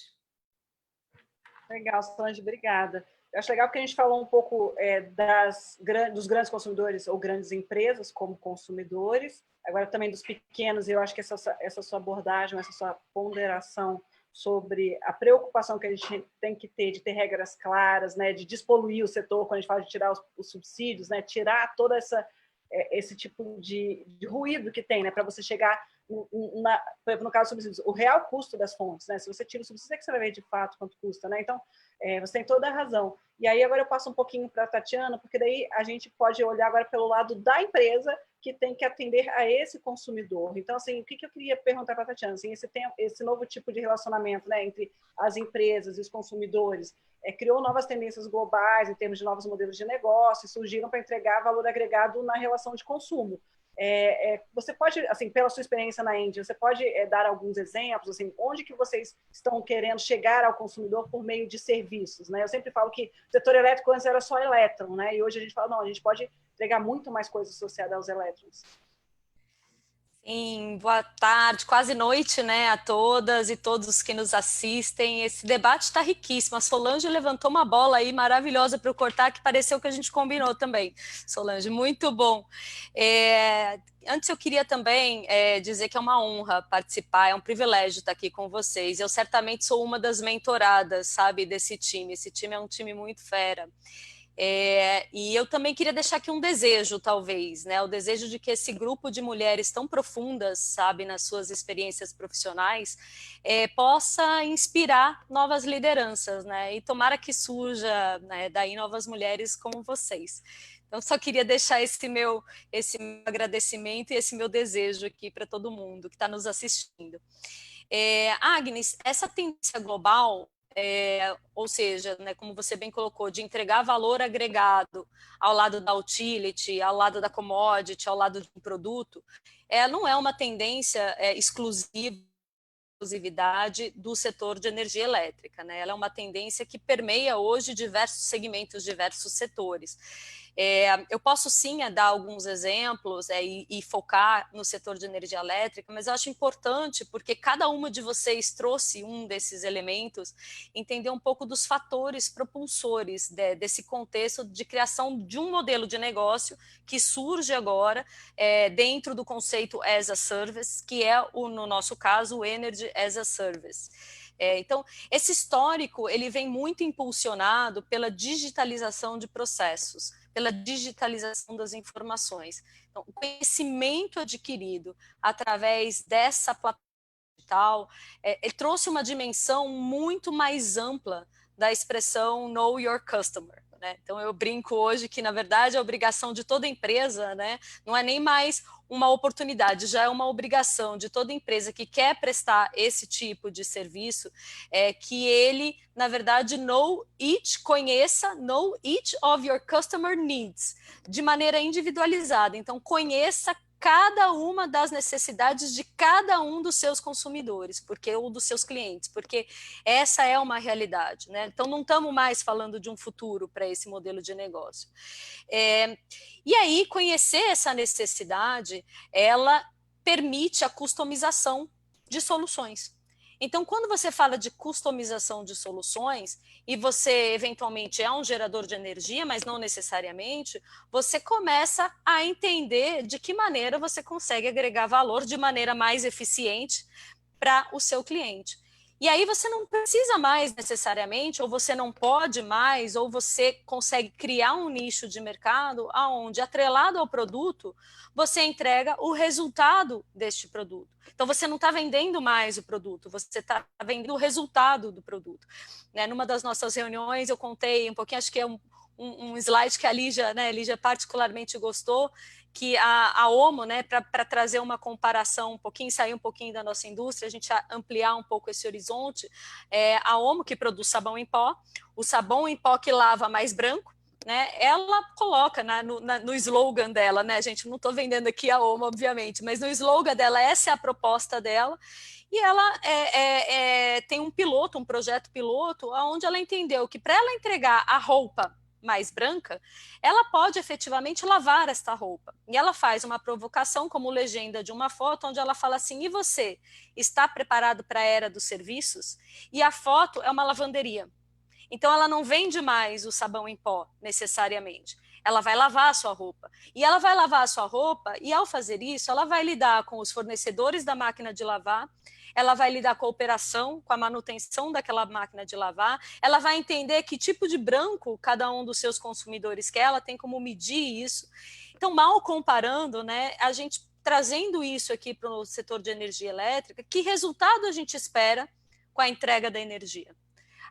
Legal, Solange, obrigada. Eu acho legal que a gente falou um pouco dos grandes consumidores ou grandes empresas como consumidores, agora também dos pequenos, e eu acho que essa sua abordagem, essa sua ponderação sobre a preocupação que a gente tem que ter de ter regras claras, né, de despoluir o setor, quando a gente fala de tirar os subsídios, né, tirar toda esse tipo de ruído que tem, né, para você chegar no caso dos subsídios, o real custo das fontes, né? Se você tira o subsídio, é que você vai ver de fato quanto custa, né? Então, você tem toda a razão. E aí agora eu passo um pouquinho para a Tatiana, porque daí a gente pode olhar agora pelo lado da empresa que tem que atender a esse consumidor. Então, assim, o que eu queria perguntar para a Tatiana? Assim, esse novo tipo de relacionamento, né, entre as empresas e os consumidores criou novas tendências globais em termos de novos modelos de negócio, surgiram para entregar valor agregado na relação de consumo. Você pode, assim, pela sua experiência na Engie, você pode dar alguns exemplos, assim, onde que vocês estão querendo chegar ao consumidor por meio de serviços, né? Eu sempre falo que o setor elétrico antes era só elétron, né? E hoje a gente fala, não, a gente pode entregar muito mais coisas associadas aos elétrons. Sim, boa tarde, quase noite, né, a todas e todos que nos assistem. Esse debate está riquíssimo. A Solange levantou uma bola aí maravilhosa para eu cortar, que pareceu que a gente combinou também. Solange, muito bom. Antes eu queria também dizer que é uma honra participar, é um privilégio estar aqui com vocês. Eu certamente sou uma das mentoradas, sabe, desse time. Esse time é um time muito fera. E eu também queria deixar aqui um desejo, talvez, né? O desejo de que esse grupo de mulheres tão profundas, sabe, nas suas experiências profissionais, possa inspirar novas lideranças, né? E tomara que surja, né, daí novas mulheres como vocês. Então, só queria deixar esse meu agradecimento e esse meu desejo aqui para todo mundo que está nos assistindo. Agnes, essa tendência global, ou seja, né, como você bem colocou, de entregar valor agregado ao lado da utility, ao lado da commodity, ao lado de um produto, não é uma tendência exclusividade do setor de energia elétrica, né? Ela é uma tendência que permeia hoje diversos segmentos, diversos setores. Eu posso sim dar alguns exemplos e focar no setor de energia elétrica, mas eu acho importante, porque cada uma de vocês trouxe um desses elementos, entender um pouco dos fatores propulsores desse contexto de criação de um modelo de negócio que surge agora dentro do conceito as a service, que é, no nosso caso, o Energy as a Service. Então, esse histórico ele vem muito impulsionado pela digitalização de processos, pela digitalização das informações. Então, o conhecimento adquirido através dessa plataforma digital, ele trouxe uma dimensão muito mais ampla da expressão Know Your Customer. Né? Então, eu brinco hoje que, na verdade, a obrigação de toda empresa, né, não é nem mais uma oportunidade, já é uma obrigação de toda empresa que quer prestar esse tipo de serviço, que ele, na verdade, conheça each of your customer needs, de maneira individualizada. Então, conheça cada uma das necessidades de cada um dos seus consumidores, ou dos seus clientes, porque essa é uma realidade, né? Então, não estamos mais falando de um futuro para esse modelo de negócio. E aí, conhecer essa necessidade, ela permite a customização de soluções. Então, quando você fala de customização de soluções, e você eventualmente é um gerador de energia, mas não necessariamente, você começa a entender de que maneira você consegue agregar valor de maneira mais eficiente para o seu cliente. E aí você não precisa mais necessariamente, ou você não pode mais, ou você consegue criar um nicho de mercado onde, atrelado ao produto, você entrega o resultado deste produto. Então, você não está vendendo mais o produto, você está vendendo o resultado do produto. Né? Numa das nossas reuniões, eu contei um pouquinho, acho que é um slide que a Lígia, né, particularmente gostou, que a Omo, né, para trazer uma comparação um pouquinho, sair um pouquinho da nossa indústria, a gente ampliar um pouco esse horizonte, a Omo, que produz sabão em pó, o sabão em pó que lava mais branco, né, ela coloca no slogan dela, né, gente, não estou vendendo aqui a Omo, obviamente, mas no slogan dela, essa é a proposta dela, e ela tem um projeto piloto, onde ela entendeu que para ela entregar a roupa mais branca, ela pode efetivamente lavar esta roupa. E ela faz uma provocação como legenda de uma foto, onde ela fala assim, e você está preparado para a era dos serviços? E a foto é uma lavanderia. Então, ela não vende mais o sabão em pó, necessariamente. Ela vai lavar a sua roupa. E ela vai lavar a sua roupa, e ao fazer isso, ela vai lidar com os fornecedores da máquina de lavar, ela vai lidar com a operação, com a manutenção daquela máquina de lavar, ela vai entender que tipo de branco cada um dos seus consumidores quer, ela tem como medir isso. Então, mal comparando, né, a gente trazendo isso aqui para o setor de energia elétrica, que resultado a gente espera com a entrega da energia?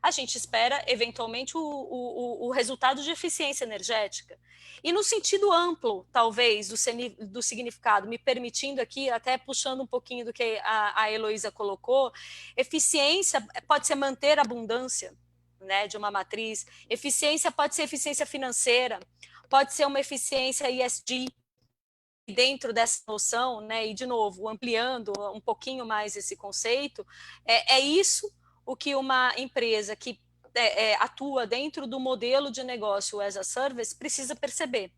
A gente espera, eventualmente, o resultado de eficiência energética. E no sentido amplo, talvez, do significado, me permitindo aqui, até puxando um pouquinho do que a Heloísa colocou, eficiência pode ser manter a abundância, né, de uma matriz, eficiência pode ser eficiência financeira, pode ser uma eficiência ESG, dentro dessa noção, né, e, de novo, ampliando um pouquinho mais esse conceito, é isso o que uma empresa que atua dentro do modelo de negócio as a service precisa perceber.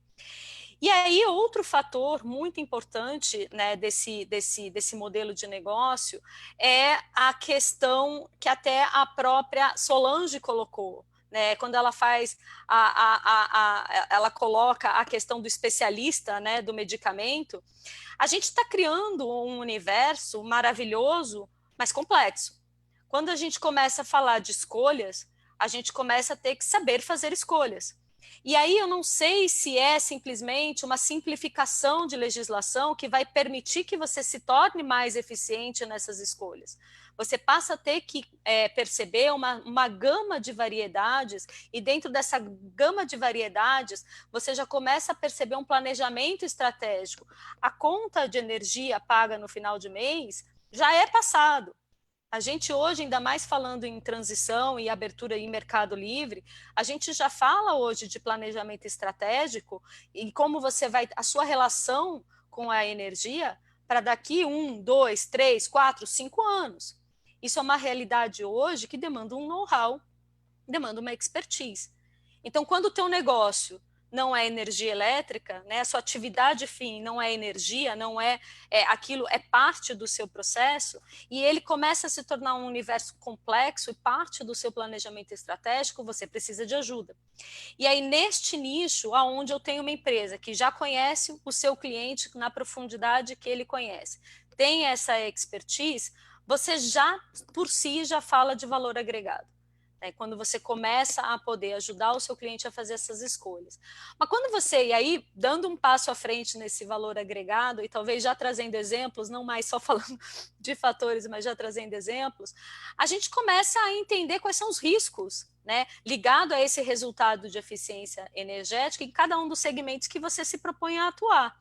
E aí, outro fator muito importante, né, desse modelo de negócio é a questão que até a própria Solange colocou, né, quando ela faz ela coloca a questão do especialista, né, do medicamento. A gente está criando um universo maravilhoso, mas complexo. Quando a gente começa a falar de escolhas, a gente começa a ter que saber fazer escolhas. E aí eu não sei se é simplesmente uma simplificação de legislação que vai permitir que você se torne mais eficiente nessas escolhas. Você passa a ter que perceber uma gama de variedades, e dentro dessa gama de variedades, você já começa a perceber um planejamento estratégico. A conta de energia paga no final de mês já é passado. A gente hoje, ainda mais falando em transição e abertura em mercado livre, a gente já fala hoje de planejamento estratégico e como você vai, a sua relação com a energia para daqui 1, 2, 3, 4, 5 anos. Isso é uma realidade hoje que demanda um know-how, demanda uma expertise. Então, quando o teu negócio não é energia elétrica, né, a sua atividade fim não é energia, não aquilo, é parte do seu processo, e ele começa a se tornar um universo complexo e parte do seu planejamento estratégico, você precisa de ajuda. E aí, neste nicho, onde eu tenho uma empresa que já conhece o seu cliente na profundidade que ele conhece, tem essa expertise, você já, por si, já fala de valor agregado. Quando você começa a poder ajudar o seu cliente a fazer essas escolhas. Mas quando você, e aí, dando um passo à frente nesse valor agregado, e talvez já trazendo exemplos, não mais só falando de fatores, mas já trazendo exemplos, a gente começa a entender quais são os riscos, né, ligado a esse resultado de eficiência energética em cada um dos segmentos que você se propõe a atuar.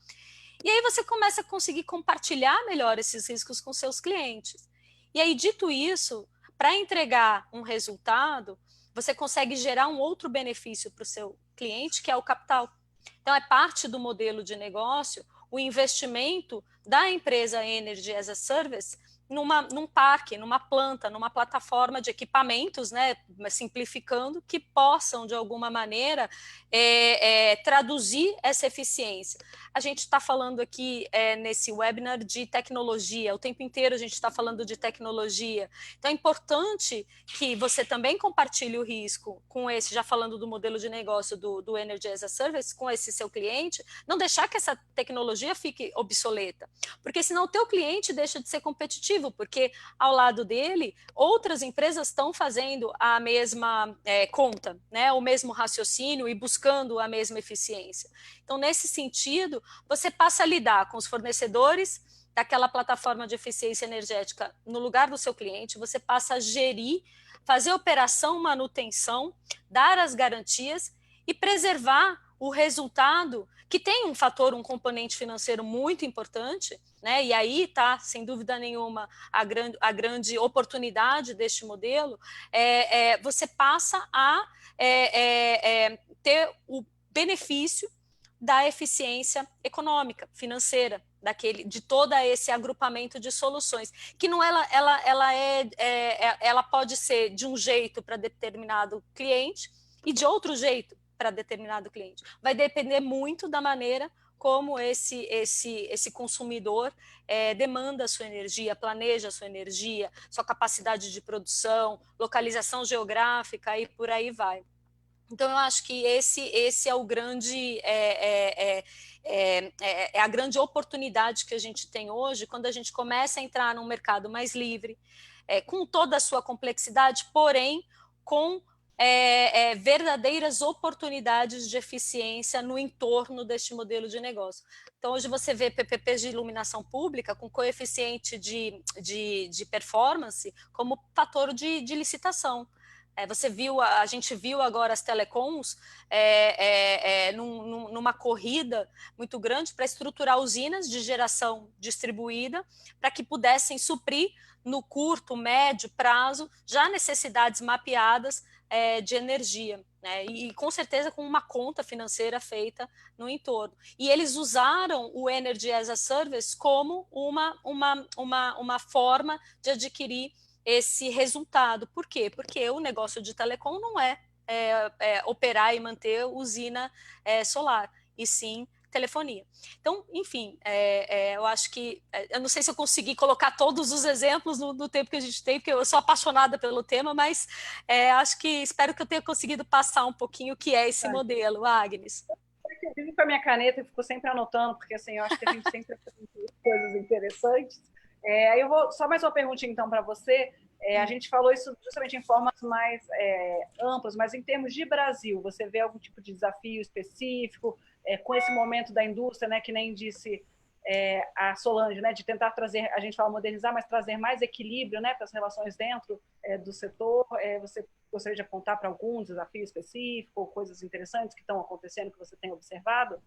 E aí você começa a conseguir compartilhar melhor esses riscos com seus clientes. E aí, dito isso, para entregar um resultado, você consegue gerar um outro benefício para o seu cliente, que é o capital. Então, é parte do modelo de negócio o investimento da empresa Energy as a Service num parque, numa planta, numa plataforma de equipamentos, né, simplificando, que possam, de alguma maneira, traduzir essa eficiência. A gente está falando aqui nesse webinar de tecnologia, o tempo inteiro a gente está falando de tecnologia, então é importante que você também compartilhe o risco com esse, já falando do modelo de negócio do Energy as a Service, com esse seu cliente, não deixar que essa tecnologia fique obsoleta, porque senão o teu cliente deixa de ser competitivo, porque ao lado dele, outras empresas estão fazendo a mesma conta, né, o mesmo raciocínio e buscando a mesma eficiência. Então, nesse sentido, você passa a lidar com os fornecedores daquela plataforma de eficiência energética no lugar do seu cliente, você passa a gerir, fazer operação, manutenção, dar as garantias e preservar o resultado, que tem um fator, um componente financeiro muito importante, né? E aí está, sem dúvida nenhuma, a grande oportunidade deste modelo, você passa a ter o benefício da eficiência econômica, financeira, de todo esse agrupamento de soluções, que não ela pode ser de um jeito para determinado cliente e de outro jeito para determinado cliente. Vai depender muito da maneira como esse consumidor demanda a sua energia, planeja a sua energia, sua capacidade de produção, localização geográfica e por aí vai. Então, eu acho que esse é o grande, a grande oportunidade que a gente tem hoje, quando a gente começa a entrar num mercado mais livre, com toda a sua complexidade, porém, com verdadeiras oportunidades de eficiência no entorno deste modelo de negócio. Então, hoje você vê PPPs de iluminação pública com coeficiente de performance como fator de licitação. A gente viu agora as telecoms numa corrida muito grande para estruturar usinas de geração distribuída para que pudessem suprir no curto, médio prazo já necessidades mapeadas de energia, né? E com certeza com uma conta financeira feita no entorno. E eles usaram o Energy as a Service como uma forma de adquirir esse resultado. Por quê? Porque o negócio de telecom não é operar e manter usina solar, e sim telefonia. Então, enfim, eu acho que... eu não sei se eu consegui colocar todos os exemplos no tempo que a gente tem, porque eu sou apaixonada pelo tema, mas espero que eu tenha conseguido passar um pouquinho o que é esse modelo, Agnes. Eu vivo com a minha caneta e fico sempre anotando, porque assim, eu acho que a gente sempre aprende coisas interessantes. Aí eu vou... Só mais uma perguntinha, então, para você. A gente falou isso justamente em formas mais amplas, mas em termos de Brasil, você vê algum tipo de desafio específico com esse momento da indústria, né, que nem disse a Solange, né, de tentar trazer, a gente fala modernizar, mas trazer mais equilíbrio, né, para as relações dentro do setor. Você gostaria de apontar para algum desafio específico, ou coisas interessantes que estão acontecendo, que você tem observado?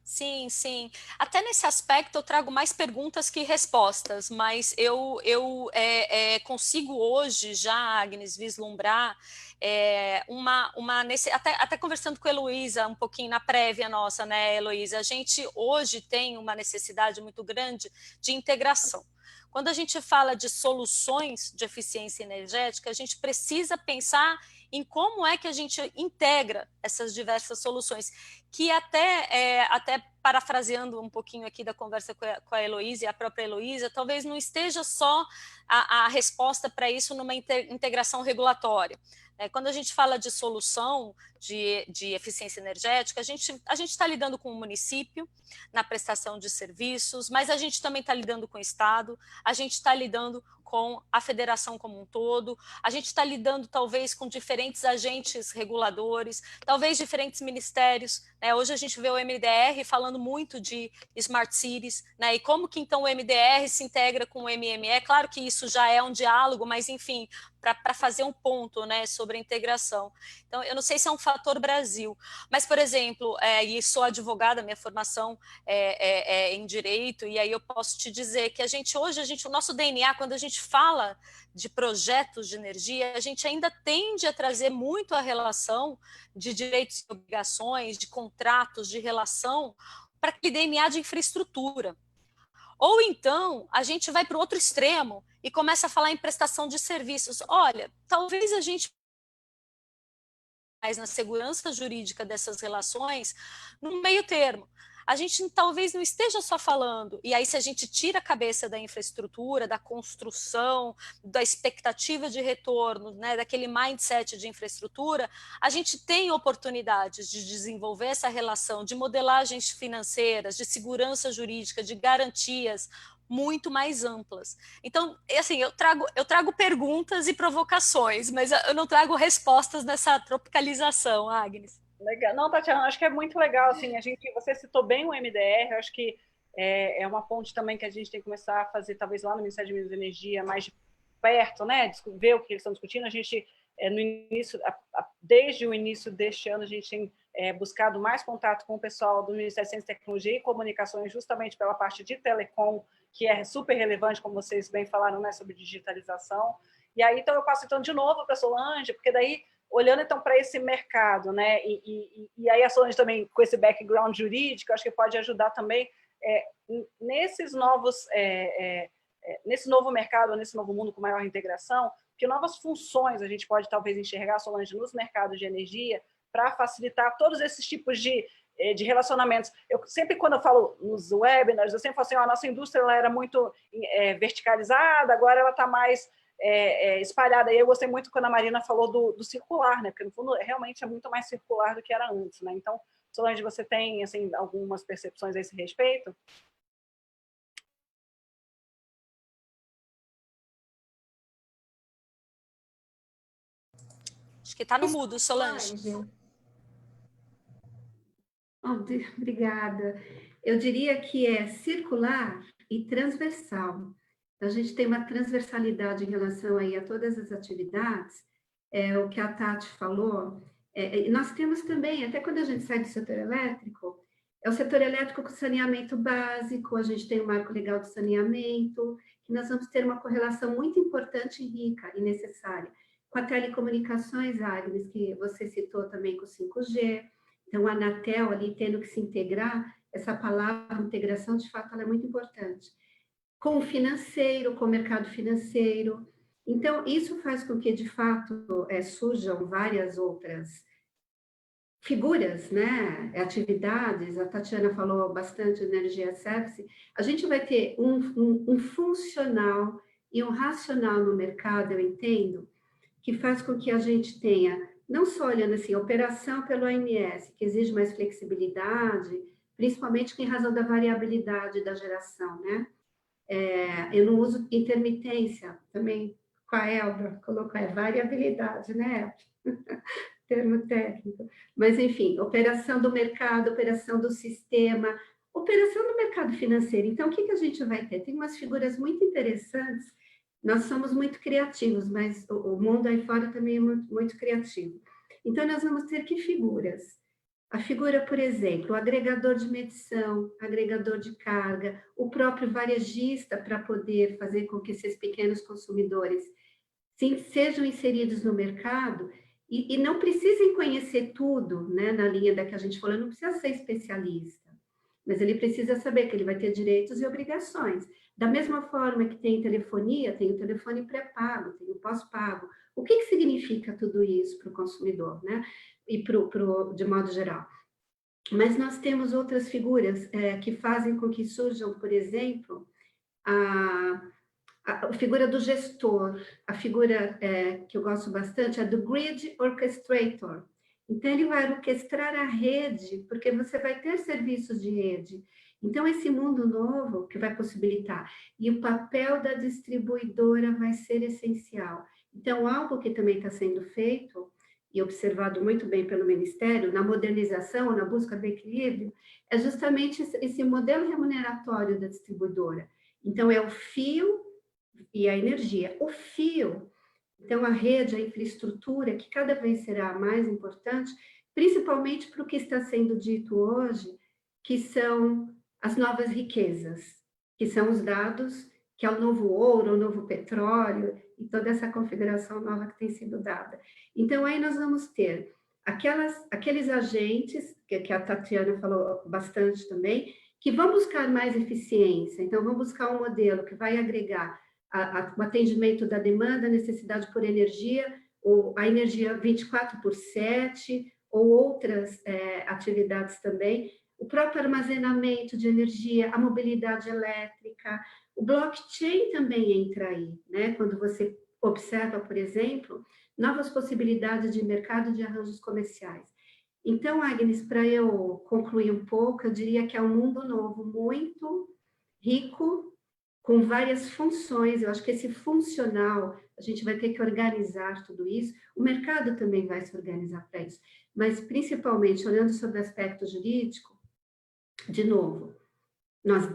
Sim, sim. Até nesse aspecto eu trago mais perguntas que respostas, mas eu consigo hoje já, Agnes, vislumbrar até conversando com a Heloísa um pouquinho na prévia nossa, né, Heloísa? A gente hoje tem uma necessidade muito grande de integração. Quando a gente fala de soluções de eficiência energética, a gente precisa pensar em como é que a gente integra essas diversas soluções, que até parafraseando um pouquinho aqui da conversa com a Heloísa e a própria Heloísa, talvez não esteja só a resposta para isso numa integração regulatória. Quando a gente fala de solução de eficiência energética, a gente está lidando com o município na prestação de serviços, mas a gente também está lidando com o Estado, a gente está lidando com a federação como um todo, a gente está lidando talvez com diferentes agentes reguladores, talvez diferentes ministérios, né? Hoje a gente vê o MDR falando muito de Smart Cities, né? E como que então o MDR se integra com o MME. Claro que isso já é um diálogo, mas enfim, para fazer um ponto, né, sobre a integração. Então, eu não sei se é um fator Brasil, mas, por exemplo, e sou advogada, minha formação é em direito, e aí eu posso te dizer que hoje, o nosso DNA, quando a gente fala de projetos de energia, a gente ainda tende a trazer muito a relação de direitos e obrigações, de contratos, de relação para aquele DNA de infraestrutura. Ou então, a gente vai para o outro extremo e começa a falar em prestação de serviços. Olha, talvez a gente mais na segurança jurídica dessas relações, no meio termo. A gente talvez não esteja só falando, e aí se a gente tira a cabeça da infraestrutura, da construção, da expectativa de retorno, né, daquele mindset de infraestrutura, a gente tem oportunidades de desenvolver essa relação de modelagens financeiras, de segurança jurídica, de garantias muito mais amplas. Então, assim, eu trago perguntas e provocações, mas eu não trago respostas nessa tropicalização, Agnes. Legal. Não, Tatiana, acho que é muito legal, assim, você citou bem o MDR, acho que é uma ponte também que a gente tem que começar a fazer, talvez lá no Ministério de Minas e Energia, mais de perto, né, ver o que eles estão discutindo. A gente, no início, desde o início deste ano, a gente tem buscado mais contato com o pessoal do Ministério de Ciência, Tecnologia e Comunicações, justamente pela parte de telecom, que é super relevante, como vocês bem falaram, né, sobre digitalização. E aí, então, eu passo então de novo para a Solange, porque daí, olhando então para esse mercado, né, e aí a Solange também, com esse background jurídico, acho que pode ajudar também nesses novos, nesse novo mercado, nesse novo mundo com maior integração, que novas funções a gente pode talvez enxergar, Solange, nos mercados de energia, para facilitar todos esses tipos de relacionamentos. Eu sempre, quando eu falo nos webinars, eu sempre falo assim, a nossa indústria ela era muito verticalizada, agora ela está mais espalhada. E eu gostei muito quando a Marina falou do circular, né? Porque, no fundo, realmente é muito mais circular do que era antes, né? Então, Solange, você tem assim, algumas percepções a esse respeito? Acho que está no mudo, Solange. Obrigada. Eu diria que é circular e transversal. A gente tem uma transversalidade em relação aí a todas as atividades, o que a Tati falou. Nós temos também, até quando a gente sai do setor elétrico, é o setor elétrico com saneamento básico, a gente tem o marco legal de saneamento, que nós vamos ter uma correlação muito importante, rica e necessária, com a telecomunicações, Agnes, que você citou também com o 5G. Então, a Anatel ali tendo que se integrar, essa palavra integração, de fato, ela é muito importante. Com o financeiro, com o mercado financeiro. Então, isso faz com que, de fato, surjam várias outras figuras, né? Atividades. A Tatiana falou bastante de energia service. A gente vai ter um funcional e um racional no mercado, eu entendo, que faz com que a gente tenha, não só olhando assim, operação pelo ANS, que exige mais flexibilidade, principalmente em razão da variabilidade da geração, né? Eu não uso intermitência, também com a Elba colocou, variabilidade, né? Termo técnico. Mas, enfim, operação do mercado, operação do sistema, operação do mercado financeiro. Então, o que a gente vai ter? Tem umas figuras muito interessantes. Nós somos muito criativos, mas o mundo aí fora também é muito, muito criativo. Então, nós vamos ter que figuras? A figura, por exemplo, o agregador de medição, agregador de carga, o próprio varejista para poder fazer com que esses pequenos consumidores sejam inseridos no mercado e não precisem conhecer tudo, né, na linha da que a gente falou, não precisa ser especialista, mas ele precisa saber que ele vai ter direitos e obrigações. Da mesma forma que tem telefonia, tem o telefone pré-pago, tem o pós-pago. O que significa tudo isso para o consumidor, né? E de modo geral. Mas nós temos outras figuras que fazem com que surjam, por exemplo, a figura do gestor, a figura que eu gosto bastante é do Grid Orchestrator. Então, ele vai orquestrar a rede, porque você vai ter serviços de rede. Então, esse mundo novo que vai possibilitar, e o papel da distribuidora vai ser essencial. Então, algo que também está sendo feito, e observado muito bem pelo Ministério, na modernização, na busca do equilíbrio, é justamente esse modelo remuneratório da distribuidora. Então, é o fio e a energia. O fio, então, a rede, a infraestrutura, que cada vez será mais importante, principalmente para o que está sendo dito hoje, que são as novas riquezas, que são os dados, que é o novo ouro, o novo petróleo, e toda essa configuração nova que tem sido dada. Então, aí nós vamos ter aqueles agentes, que a Tatiana falou bastante também, que vão buscar mais eficiência. Então, vão buscar um modelo que vai agregar o atendimento da demanda, a necessidade por energia, ou a energia 24/7, ou outras atividades também, o próprio armazenamento de energia, a mobilidade elétrica, o blockchain também entra aí, né? Quando você observa, por exemplo, novas possibilidades de mercado de arranjos comerciais. Então, Agnes, para eu concluir um pouco, eu diria que é um mundo novo, muito rico, com várias funções. Eu acho que esse funcional, a gente vai ter que organizar tudo isso. O mercado também vai se organizar para isso. Mas, principalmente, olhando sobre o aspecto jurídico, de novo, nós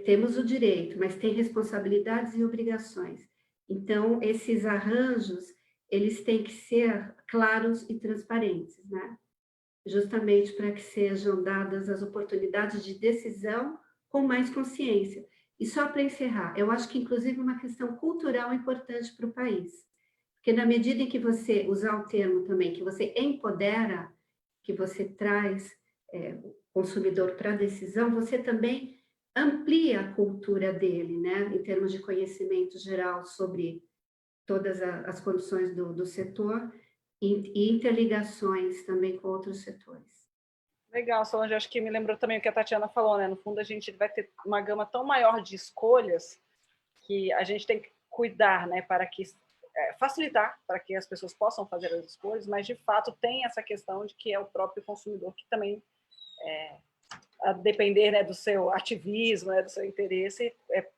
temos o direito, mas tem responsabilidades e obrigações. Então, esses arranjos, eles têm que ser claros e transparentes, né? Justamente para que sejam dadas as oportunidades de decisão com mais consciência. E só para encerrar, eu acho que, inclusive, uma questão cultural importante para o país. Porque, na medida em que você usar o termo também, que você empodera, que você traz o consumidor para a decisão, você também amplia a cultura dele, né? Em termos de conhecimento geral sobre todas as condições do setor e interligações também com outros setores. Legal, Solange, acho que me lembrou também o que a Tatiana falou, né? No fundo, a gente vai ter uma gama tão maior de escolhas que a gente tem que cuidar, né, para que facilitar para que as pessoas possam fazer as escolhas, mas de fato tem essa questão de que é o próprio consumidor que também, a depender, né, do seu ativismo, né, do seu interesse,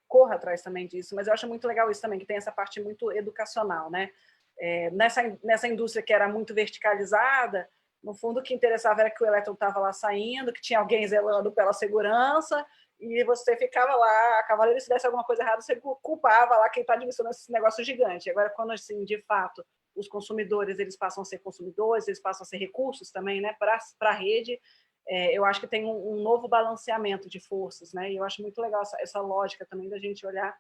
corra atrás também disso. Mas eu acho muito legal isso também, que tem essa parte muito educacional, né? Nessa indústria que era muito verticalizada, no fundo, o que interessava era que o elétron estava lá saindo, que tinha alguém zelando pela segurança, e você ficava lá, a cavaleira, se desse alguma coisa errada, você culpava lá quem está administrando esse negócio gigante. Agora, quando, assim, de fato, os consumidores, eles passam a ser consumidores, eles passam a ser recursos também, né, para a rede, eu acho que tem um novo balanceamento de forças, né, e eu acho muito legal essa lógica também da gente olhar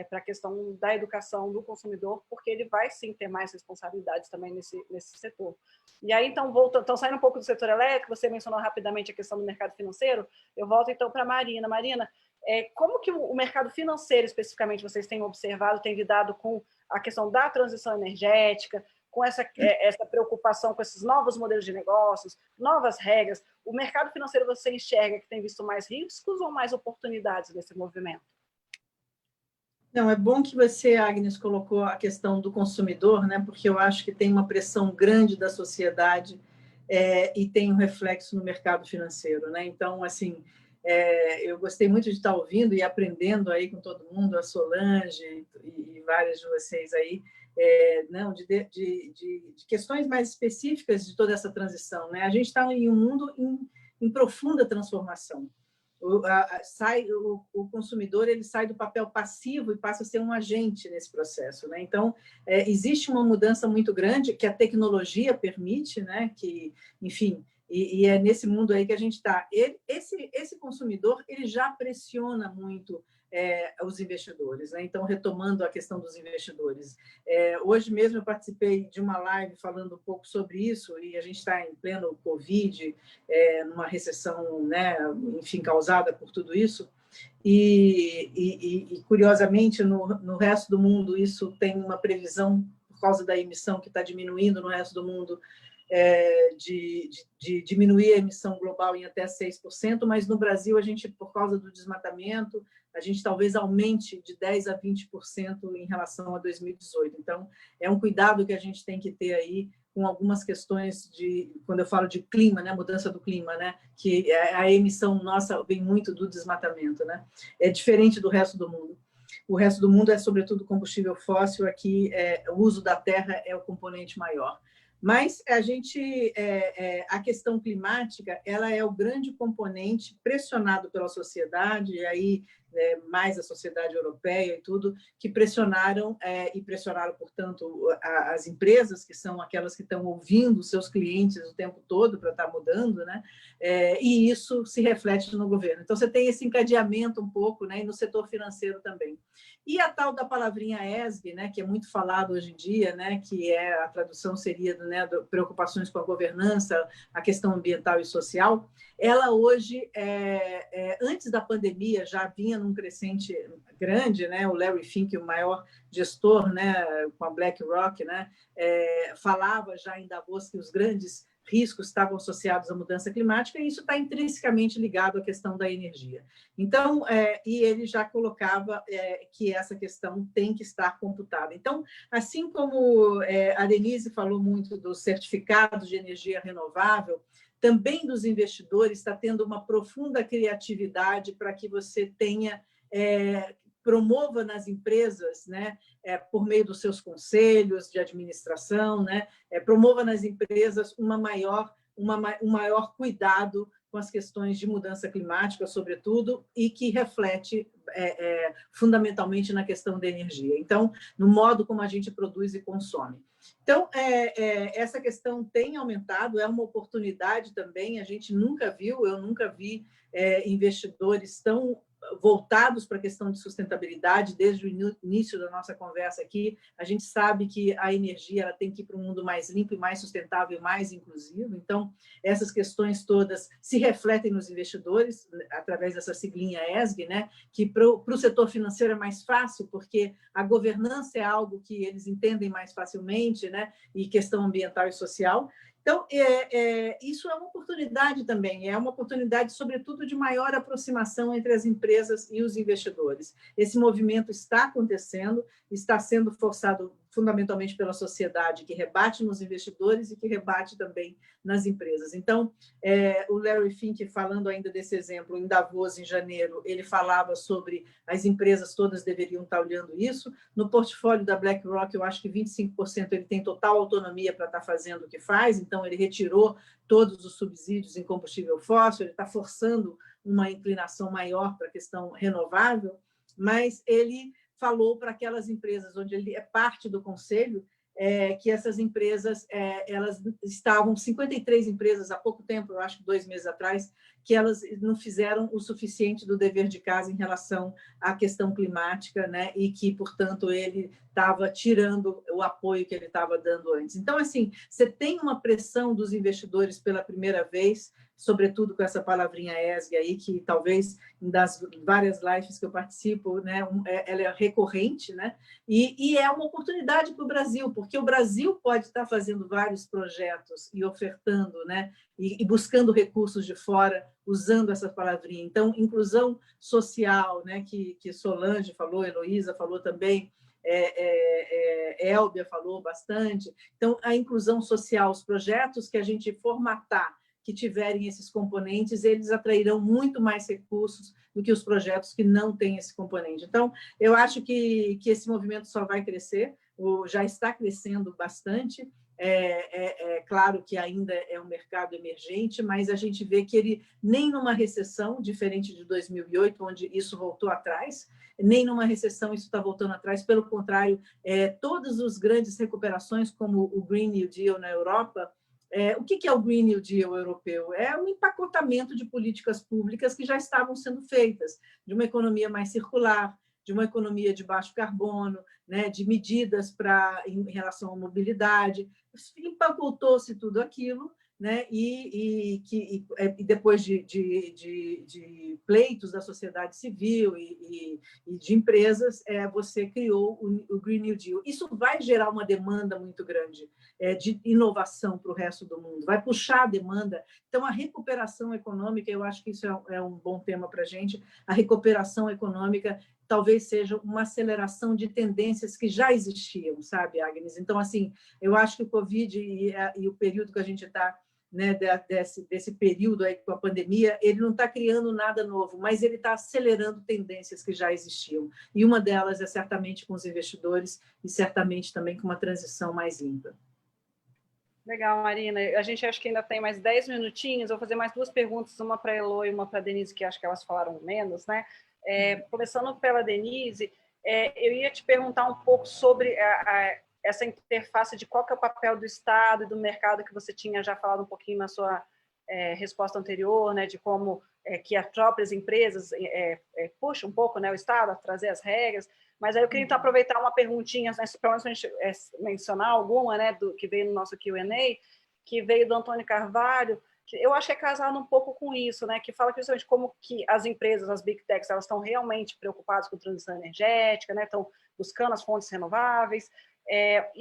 para a questão da educação do consumidor, porque ele vai, sim, ter mais responsabilidades também nesse setor. E aí, então, saindo um pouco do setor elétrico, você mencionou rapidamente a questão do mercado financeiro, eu volto, então, para a Marina. Marina, como que o mercado financeiro, especificamente, vocês têm observado, tem lidado com a questão da transição energética, com essa preocupação com esses novos modelos de negócios, novas regras? O mercado financeiro, você enxerga que tem visto mais riscos ou mais oportunidades nesse movimento? Não, é bom que você, Agnes, colocou a questão do consumidor, né? Porque eu acho que tem uma pressão grande da sociedade e tem um reflexo no mercado financeiro, né? Então, assim, eu gostei muito de estar ouvindo e aprendendo aí com todo mundo, a Solange e várias de vocês aí, não, de questões mais específicas de toda essa transição, né? A gente está em um mundo em profunda transformação. O consumidor, ele sai do papel passivo e passa a ser um agente nesse processo, né? Então, existe uma mudança muito grande que a tecnologia permite, né? Que, enfim, e é nesse mundo aí que a gente está. Esse consumidor, ele já pressiona muito os investidores, né? Então, retomando a questão dos investidores. Hoje mesmo eu participei de uma live falando um pouco sobre isso, e a gente está em pleno Covid, numa recessão, né, enfim, causada por tudo isso, e curiosamente, no resto do mundo, isso tem uma previsão, por causa da emissão que está diminuindo no resto do mundo, de diminuir a emissão global em até 6%, mas no Brasil, a gente, por causa do desmatamento, a gente talvez aumente de 10% a 20% em relação a 2018. Então, é um cuidado que a gente tem que ter aí com algumas questões quando eu falo de clima, né, mudança do clima, né, que a emissão nossa vem muito do desmatamento, né? É diferente do resto do mundo. O resto do mundo é, sobretudo, combustível fóssil, aqui o uso da terra é o componente maior. Mas a questão climática, ela é o grande componente pressionado pela sociedade, e aí mais a sociedade europeia e tudo, que pressionaram, e pressionaram, portanto, as empresas, que são aquelas que estão ouvindo seus clientes o tempo todo para estar mudando, né? E isso se reflete no governo. Então, você tem esse encadeamento um pouco, né? E no setor financeiro também. E a tal da palavrinha ESG, né? Que é muito falado hoje em dia, né? Que a tradução seria, né, preocupações com a governança, a questão ambiental e social. Ela hoje, antes da pandemia, já vinha num crescente grande, né? O Larry Fink, o maior gestor, né, com a BlackRock, né, falava já em Davos que os grandes riscos estavam associados à mudança climática, e isso está intrinsecamente ligado à questão da energia. Então, e ele já colocava que essa questão tem que estar computada. Então, assim como a Denise falou muito dos certificados de energia renovável, também dos investidores está tendo uma profunda criatividade para que você tenha, promova nas empresas, né, por meio dos seus conselhos de administração, né, promova nas empresas um maior cuidado com as questões de mudança climática, sobretudo, e que reflete fundamentalmente na questão da energia. Então, no modo como a gente produz e consome. Então, essa questão tem aumentado, é uma oportunidade também, a gente nunca viu, eu nunca vi investidores tão voltados para a questão de sustentabilidade desde o início da nossa conversa aqui. A gente sabe que a energia ela tem que ir para um mundo mais limpo, mais sustentável e mais inclusivo. Então, essas questões todas se refletem nos investidores através dessa siglinha ESG, né? Que para o setor financeiro é mais fácil, porque a governança é algo que eles entendem mais facilmente, né? E questão ambiental e social. Então, isso é uma oportunidade também, é uma oportunidade, sobretudo, de maior aproximação entre as empresas e os investidores. Esse movimento está acontecendo, está sendo forçado fundamentalmente pela sociedade, que rebate nos investidores e que rebate também nas empresas. Então, o Larry Fink, falando ainda desse exemplo, em Davos, em janeiro, ele falava sobre as empresas todas deveriam estar olhando isso. No portfólio da BlackRock, eu acho que 25% ele tem total autonomia para estar fazendo o que faz, então ele retirou todos os subsídios em combustível fóssil, ele está forçando uma inclinação maior para a questão renovável, mas ele falou para aquelas empresas onde ele é parte do conselho, que essas empresas, elas estavam, 53 empresas há pouco tempo, eu acho que 2 meses atrás, que elas não fizeram o suficiente do dever de casa em relação à questão climática, né? E que, portanto, ele estava tirando o apoio que ele estava dando antes. Então, assim, você tem uma pressão dos investidores pela primeira vez, sobretudo com essa palavrinha ESG aí, que talvez das várias lives que eu participo, né, ela é recorrente, né? E é uma oportunidade para o Brasil, porque o Brasil pode estar fazendo vários projetos e ofertando, né, e buscando recursos de fora, usando essa palavrinha. Então, inclusão social, né, que Solange falou, Heloísa falou também, Elbia falou bastante. Então, a inclusão social, os projetos que a gente formatar, que tiverem esses componentes, eles atrairão muito mais recursos do que os projetos que não têm esse componente. Então, eu acho que esse movimento só vai crescer, já está crescendo bastante. Claro que ainda é um mercado emergente, mas a gente vê que ele, nem numa recessão, diferente de 2008, onde isso voltou atrás, nem numa recessão isso está voltando atrás, pelo contrário, todas as grandes recuperações, como o Green New Deal na Europa. O que é o Green New Deal europeu? É um empacotamento de políticas públicas que já estavam sendo feitas, de uma economia mais circular, de uma economia de baixo carbono, né, de medidas em relação à mobilidade. Empacotou-se tudo aquilo, né, e depois de pleitos da sociedade civil e de empresas, você criou o Green New Deal. Isso vai gerar uma demanda muito grande de inovação para o resto do mundo, vai puxar a demanda. Então, a recuperação econômica, eu acho que isso é um bom tema para a gente, a recuperação econômica talvez seja uma aceleração de tendências que já existiam, sabe, Agnes? Então, assim, eu acho que o Covid e o período que a gente está, né, desse período aí com a pandemia, ele não está criando nada novo, mas ele está acelerando tendências que já existiam. E uma delas é certamente com os investidores e certamente também com uma transição mais limpa. Legal, Marina. A gente acho que ainda tem mais 10 minutinhos. Vou fazer mais 2 perguntas, uma para a Elo e uma para a Denise, que acho que elas falaram menos, né? Começando pela Denise, eu ia te perguntar um pouco sobre essa interface de qual que é o papel do Estado e do mercado, que você tinha já falado um pouquinho na sua resposta anterior, né, de como que as próprias empresas puxam um pouco, né, o Estado a trazer as regras, mas aí eu queria então aproveitar uma perguntinha, né, pelo menos a gente mencionar alguma, né, que veio no nosso Q&A, que veio do Antônio Carvalho, que eu acho que é casado um pouco com isso, né, que fala justamente como que as empresas, as Big Techs, elas estão realmente preocupadas com transição energética, né, estão buscando as fontes renováveis,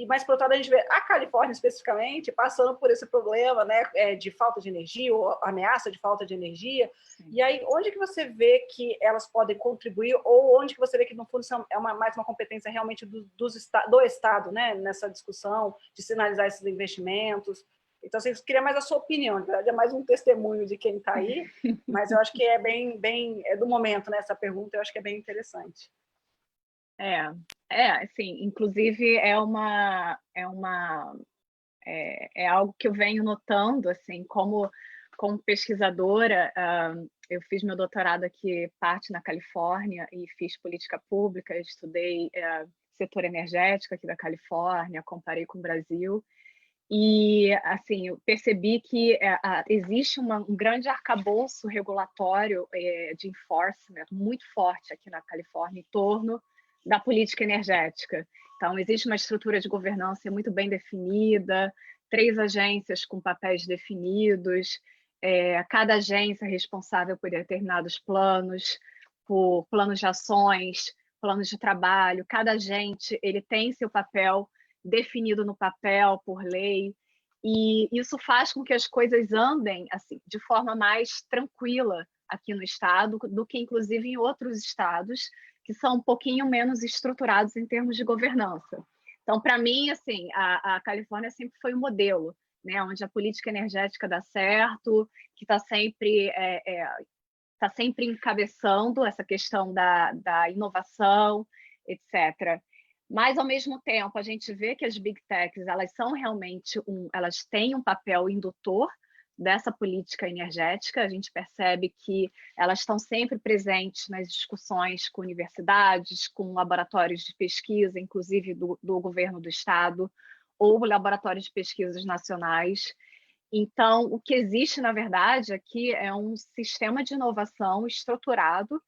mas, por outro lado, a gente vê a Califórnia, especificamente, passando por esse problema, né, de falta de energia, ou ameaça de falta de energia. Sim. E aí, onde que você vê que elas podem contribuir, ou onde que você vê que, no fundo, mais uma competência realmente do Estado, né, nessa discussão de sinalizar esses investimentos? Então, assim, eu queria mais a sua opinião, na verdade, é mais um testemunho de quem está aí, mas eu acho que é bem do momento, né, essa pergunta, eu acho que é bem interessante. Assim, inclusive é algo que eu venho notando, assim, como pesquisadora. Eu fiz meu doutorado aqui, parte na Califórnia, e fiz política pública, estudei setor energético aqui da Califórnia, comparei com o Brasil, e, assim, eu percebi que existe um grande arcabouço regulatório de enforcement muito forte aqui na Califórnia em torno da política energética. Então, existe uma estrutura de governança muito bem definida, 3 agências com papéis definidos, cada agência é responsável por determinados planos, por planos de ações, planos de trabalho. Cada agente ele tem seu papel definido no papel, por lei, e isso faz com que as coisas andem assim de forma mais tranquila aqui no estado do que, inclusive, em outros estados que são um pouquinho menos estruturados em termos de governança. Então, para mim, assim, a Califórnia sempre foi um modelo, né, onde a política energética dá certo, que está sempre encabeçando essa questão da inovação, etc. Mas, ao mesmo tempo, a gente vê que as Big Techs, elas são realmente elas têm um papel indutor dessa política energética. A gente percebe que elas estão sempre presentes nas discussões com universidades, com laboratórios de pesquisa, inclusive do governo do estado, ou laboratórios de pesquisas nacionais. Então, o que existe, na verdade, aqui é um sistema de inovação estruturado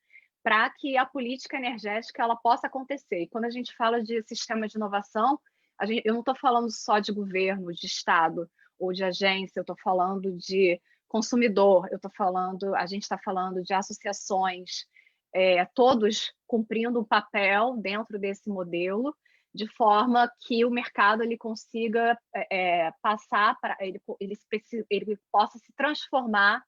para que a política energética ela possa acontecer. E quando a gente fala de sistema de inovação, eu não estou falando só de governo, de estado ou de agência, eu estou falando de consumidor, a gente está falando de associações, todos cumprindo um papel dentro desse modelo, de forma que o mercado ele consiga passar para ele possa se transformar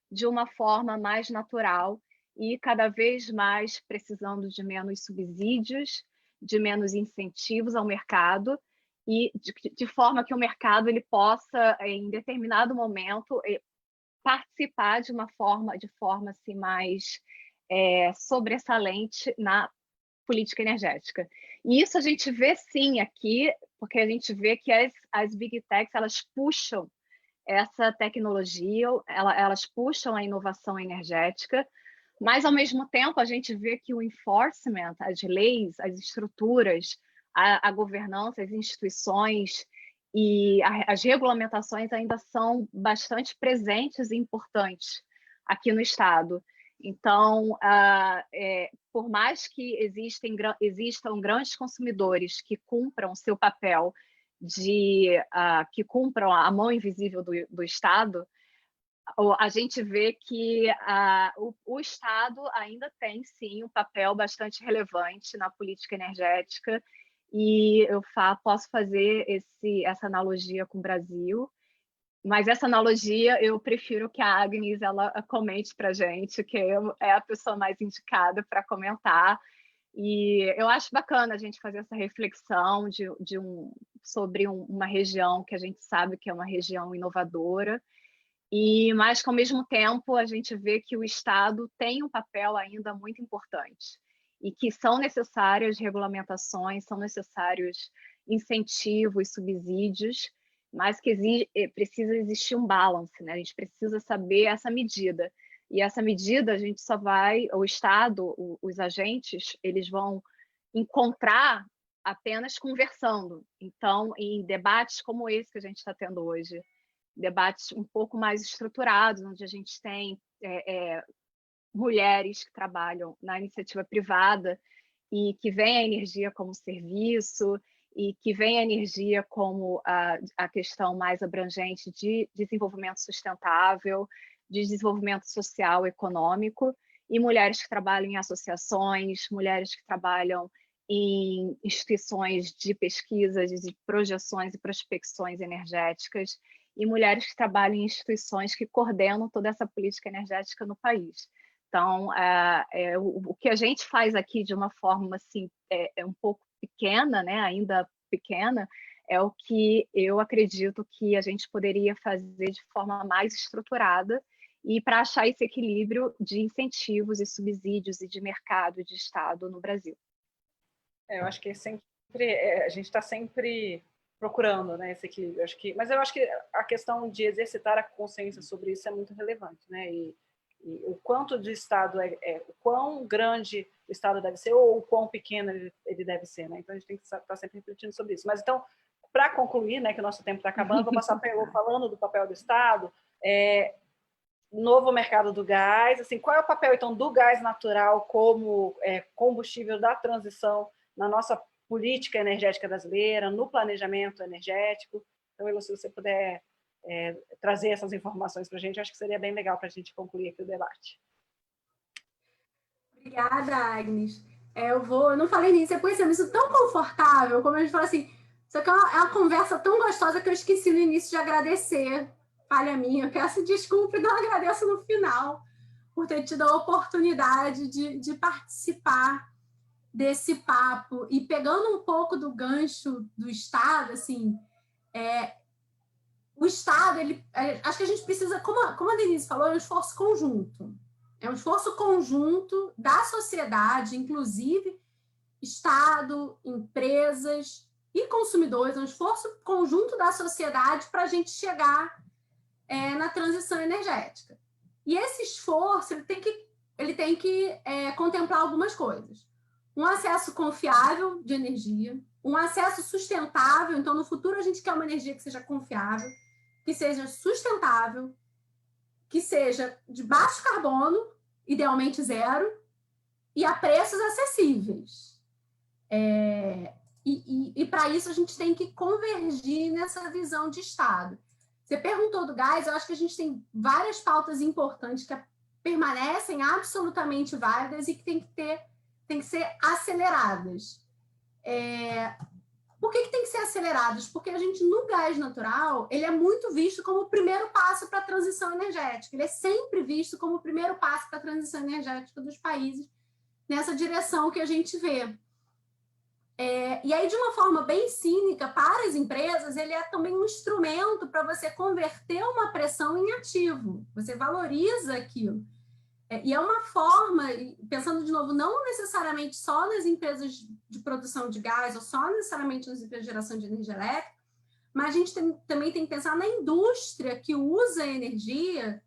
de uma forma mais natural e cada vez mais precisando de menos subsídios, de menos incentivos ao mercado, e de forma que o mercado ele possa, em determinado momento, participar de forma assim, mais sobressalente na política energética. E isso a gente vê sim aqui, porque a gente vê que as Big Techs elas puxam essa tecnologia, elas puxam a inovação energética, mas ao mesmo tempo a gente vê que o enforcement, as leis, as estruturas, a governança, as instituições e as regulamentações ainda são bastante presentes e importantes aqui no estado. Então, por mais que existam grandes consumidores que cumpram seu papel que cumpram a mão invisível do Estado, a gente vê que o Estado ainda tem, sim, um papel bastante relevante na política energética, e eu posso fazer essa analogia com o Brasil, mas essa analogia eu prefiro que a Agnes ela comente para a gente, que é a pessoa mais indicada para comentar. E eu acho bacana a gente fazer essa reflexão sobre uma região que a gente sabe que é uma região inovadora, mas que, ao mesmo tempo, a gente vê que o Estado tem um papel ainda muito importante e que são necessárias regulamentações, são necessários incentivos, subsídios, mas que precisa existir um balance, né? A gente precisa saber essa medida E essa medida a gente só vai, o Estado, os agentes, eles vão encontrar apenas conversando. Então, em debates como esse que a gente está tendo hoje, debates um pouco mais estruturados, onde a gente tem mulheres que trabalham na iniciativa privada e que veem a energia como serviço e que veem a energia como a questão mais abrangente de desenvolvimento sustentável, de desenvolvimento social e econômico, e mulheres que trabalham em associações, mulheres que trabalham em instituições de pesquisa, de projeções e prospecções energéticas, e mulheres que trabalham em instituições que coordenam toda essa política energética no país. Então, o que a gente faz aqui de uma forma assim, um pouco pequena, né, ainda pequena, é o que eu acredito que a gente poderia fazer de forma mais estruturada e para achar esse equilíbrio de incentivos e subsídios e de mercado de Estado no Brasil. Eu acho que a gente está sempre procurando, né, esse equilíbrio. Mas eu acho que a questão de exercitar a consciência sobre isso é muito relevante, né? E o quanto de Estado o quão grande o Estado deve ser ou o quão pequeno ele deve ser, né? Então a gente tem que estar sempre refletindo sobre isso. Mas então, para concluir, né, que o nosso tempo está acabando, vou passar para eu falando do papel do Estado. Novo mercado do gás, assim, qual é o papel então do gás natural como combustível da transição na nossa política energética brasileira, no planejamento energético? Então, Elo, se você puder trazer essas informações para a gente, acho que seria bem legal para a gente concluir aqui o debate. Obrigada, Agnes. Eu não falei nisso, depois é isso tão confortável, como a gente fala assim, isso aqui é uma conversa tão gostosa que eu esqueci no início de agradecer. Falha minha, eu peço desculpa e não agradeço no final por ter tido a oportunidade de participar desse papo. E pegando um pouco do gancho do Estado, assim, o Estado, acho que a gente precisa, como a Denise falou, é um esforço conjunto. É um esforço conjunto da sociedade, inclusive Estado, empresas e consumidores, é um esforço conjunto da sociedade para a gente chegar na transição energética. E esse esforço ele tem que contemplar algumas coisas. Um acesso confiável de energia, um acesso sustentável. Então, no futuro, a gente quer uma energia que seja confiável, que seja sustentável, que seja de baixo carbono, idealmente zero, e a preços acessíveis. E para isso, a gente tem que convergir nessa visão de Estado. Você perguntou do gás, eu acho que a gente tem várias pautas importantes que permanecem absolutamente válidas e que tem que ser aceleradas. Por que tem que ser aceleradas? Porque a gente, no gás natural, ele é muito visto como o primeiro passo para a transição energética. Ele é sempre visto como o primeiro passo para a transição energética dos países nessa direção que a gente vê. E aí, de uma forma bem cínica, para as empresas, ele é também um instrumento para você converter uma pressão em ativo. Você valoriza aquilo. E é uma forma, pensando de novo, não necessariamente só nas empresas de produção de gás ou só necessariamente nas empresas de geração de energia elétrica, mas a gente também tem que pensar na indústria que usa a energia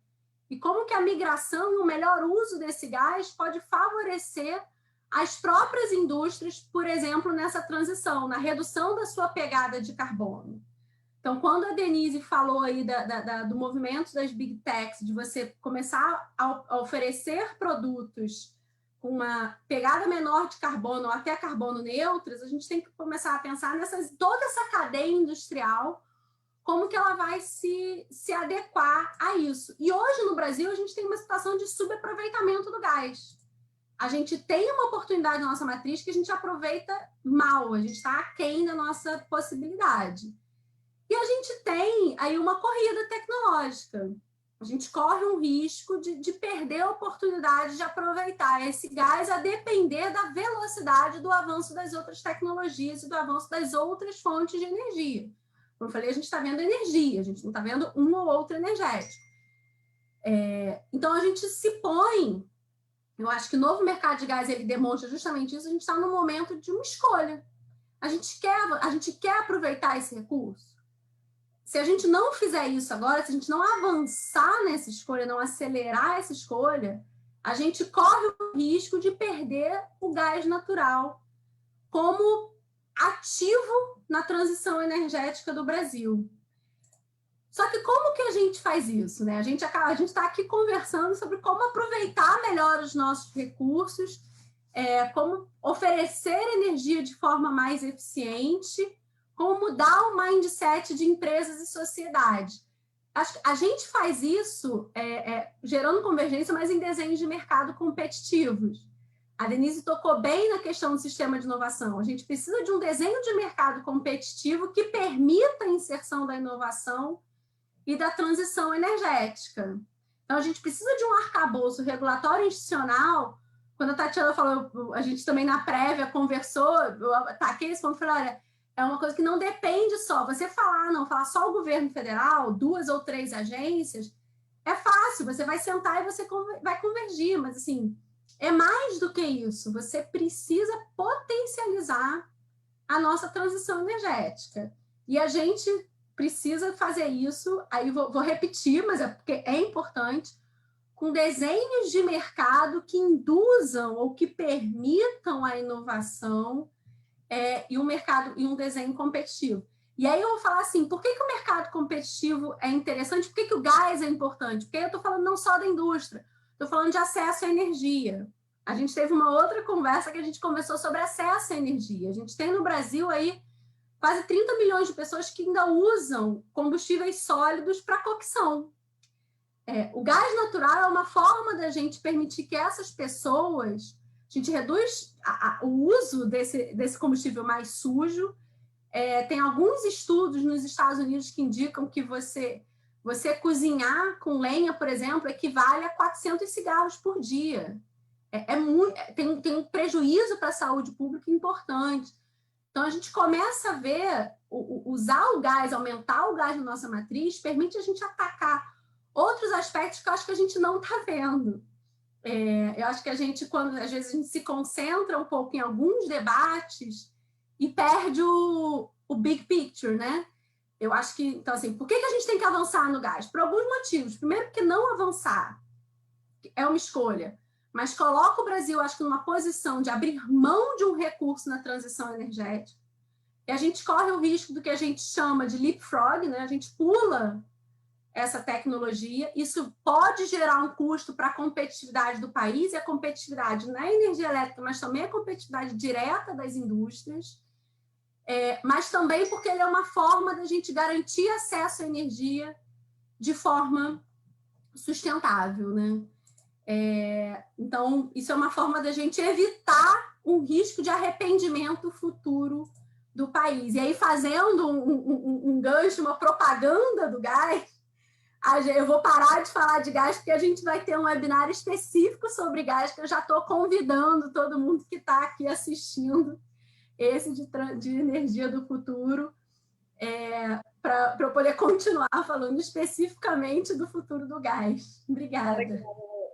e como que a migração e o melhor uso desse gás pode favorecer as próprias indústrias, por exemplo, nessa transição, na redução da sua pegada de carbono. Então, quando a Denise falou aí do movimento das Big Techs, de você começar a oferecer produtos com uma pegada menor de carbono ou até carbono neutras, a gente tem que começar a pensar toda essa cadeia industrial, como que ela vai se adequar a isso. E hoje, no Brasil, a gente tem uma situação de subaproveitamento do gás. A gente tem uma oportunidade na nossa matriz que a gente aproveita mal, a gente está aquém da nossa possibilidade. E a gente tem aí uma corrida tecnológica. A gente corre um risco de perder a oportunidade de aproveitar esse gás a depender da velocidade do avanço das outras tecnologias e do avanço das outras fontes de energia. Como eu falei, a gente está vendo energia, a gente não está vendo um ou outro energético. Então, a gente se põe... Eu acho que o novo mercado de gás ele demonstra justamente isso. A gente está no momento de uma escolha. A gente quer aproveitar esse recurso? se a gente não fizer isso agora, se a gente não avançar nessa escolha, não acelerar essa escolha, a gente corre o risco de perder o gás natural como ativo na transição energética do Brasil. Só que como que a gente faz isso, né? A gente está aqui conversando sobre como aproveitar melhor os nossos recursos, como oferecer energia de forma mais eficiente, como mudar o mindset de empresas e sociedade. A gente faz isso gerando convergência, mas em desenhos de mercado competitivos. A Denise tocou bem na questão do sistema de inovação. A gente precisa de um desenho de mercado competitivo que permita a inserção da inovação e da transição energética. Então, a gente precisa de um arcabouço regulatório institucional. Quando a Tatiana falou, a gente também na prévia conversou, eu ataquei esse ponto e falei, olha, é uma coisa que não depende só. Você falar só o governo federal, 2 ou 3 agências, é fácil, você vai sentar e você vai convergir, mas assim, é mais do que isso. Você precisa potencializar a nossa transição energética. E a gente precisa fazer isso, aí vou repetir, mas é porque é importante, com desenhos de mercado que induzam ou que permitam a inovação e um desenho competitivo. E aí eu vou falar assim, por que o mercado competitivo é interessante? Por que o gás é importante? Porque eu estou falando não só da indústria, estou falando de acesso à energia. A gente teve uma outra conversa que a gente conversou sobre acesso à energia. A gente tem no Brasil aí quase 30 milhões de pessoas que ainda usam combustíveis sólidos para cocção. O gás natural é uma forma da gente permitir que essas pessoas, a gente reduz o uso desse combustível mais sujo. Tem alguns estudos nos Estados Unidos que indicam que você cozinhar com lenha, por exemplo, equivale a 400 cigarros por dia. Tem um prejuízo para a saúde pública importante. Então, a gente começa a ver, usar o gás, aumentar o gás na nossa matriz, permite a gente atacar outros aspectos que eu acho que a gente não está vendo. Eu acho que a gente, quando às vezes a gente se concentra um pouco em alguns debates e perde o big picture, né? Eu acho que, então assim, por que a gente tem que avançar no gás? Por alguns motivos. Primeiro, porque não avançar é uma escolha, mas coloca o Brasil, acho que, numa posição de abrir mão de um recurso na transição energética. E a gente corre o risco do que a gente chama de leapfrog, né? A gente pula essa tecnologia. Isso pode gerar um custo para a competitividade do país, e a competitividade na energia elétrica, mas também a competitividade direta das indústrias, mas também porque ele é uma forma da gente garantir acesso à energia de forma sustentável, né? Então, isso é uma forma da gente evitar um risco de arrependimento futuro do país. E aí, fazendo um gancho, uma propaganda do gás, eu vou parar de falar de gás, porque a gente vai ter um webinar específico sobre gás, que eu já estou convidando todo mundo que está aqui assistindo, esse de energia do futuro, para eu poder continuar falando especificamente do futuro do gás. Obrigada.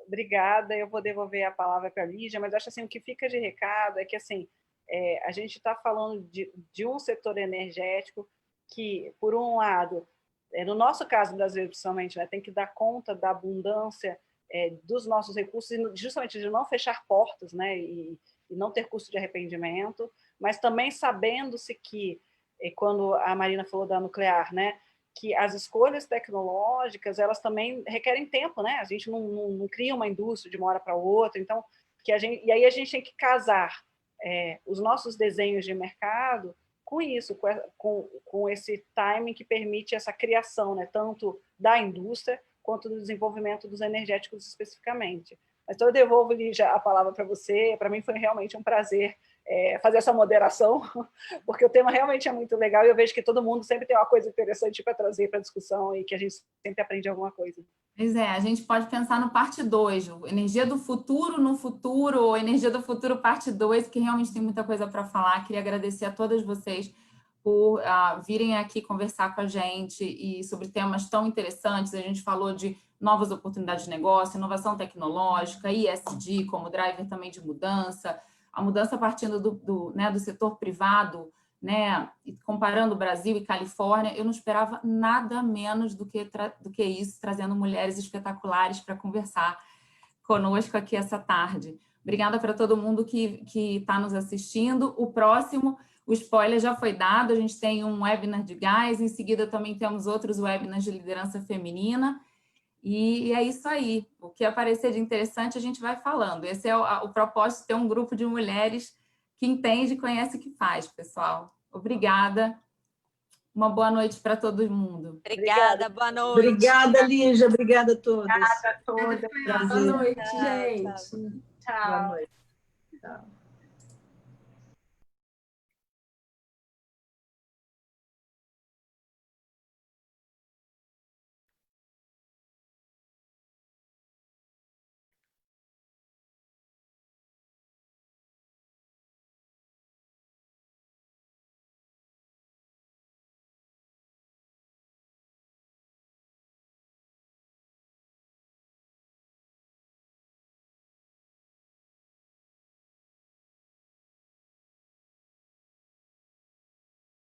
Obrigada, eu vou devolver a palavra para a Lígia, mas acho assim, o que fica de recado é que assim, a gente está falando de um setor energético que, por um lado, no nosso caso brasileiro, principalmente, né, tem que dar conta da abundância dos nossos recursos, e justamente de não fechar portas, né, e não ter custo de arrependimento, mas também sabendo-se que, quando a Marina falou da nuclear, né, que as escolhas tecnológicas, elas também requerem tempo, né? A gente não cria uma indústria de uma hora para outra, então, e aí a gente tem que casar os nossos desenhos de mercado com isso, com esse timing que permite essa criação, né? Tanto da indústria quanto do desenvolvimento dos energéticos especificamente. Mas então eu devolvo, Lígia, a palavra para você. Para mim foi realmente um prazer fazer essa moderação, porque o tema realmente é muito legal e eu vejo que todo mundo sempre tem uma coisa interessante para trazer para a discussão e que a gente sempre aprende alguma coisa. Pois a gente pode pensar no parte 2, energia do futuro no futuro, ou energia do futuro parte 2, que realmente tem muita coisa para falar. Queria agradecer a todas vocês por virem aqui conversar com a gente e sobre temas tão interessantes. A gente falou de novas oportunidades de negócio, inovação tecnológica, ESG como driver também de mudança, a mudança partindo do setor privado, né? E comparando Brasil e Califórnia, eu não esperava nada menos do que isso, trazendo mulheres espetaculares para conversar conosco aqui essa tarde. Obrigada para todo mundo que está nos assistindo. O próximo, o spoiler já foi dado, a gente tem um webinar de gás, em seguida também temos outros webinars de liderança feminina, e é isso aí. O que aparecer de interessante a gente vai falando. Esse é o propósito, de ter um grupo de mulheres que entende e conhece o que faz, pessoal. Obrigada. Uma boa noite para todo mundo. Obrigada, boa noite. Obrigada, Lígia. Obrigada a todos. Obrigada a todas. Boa noite, gente. Tchau. Boa noite. Tchau.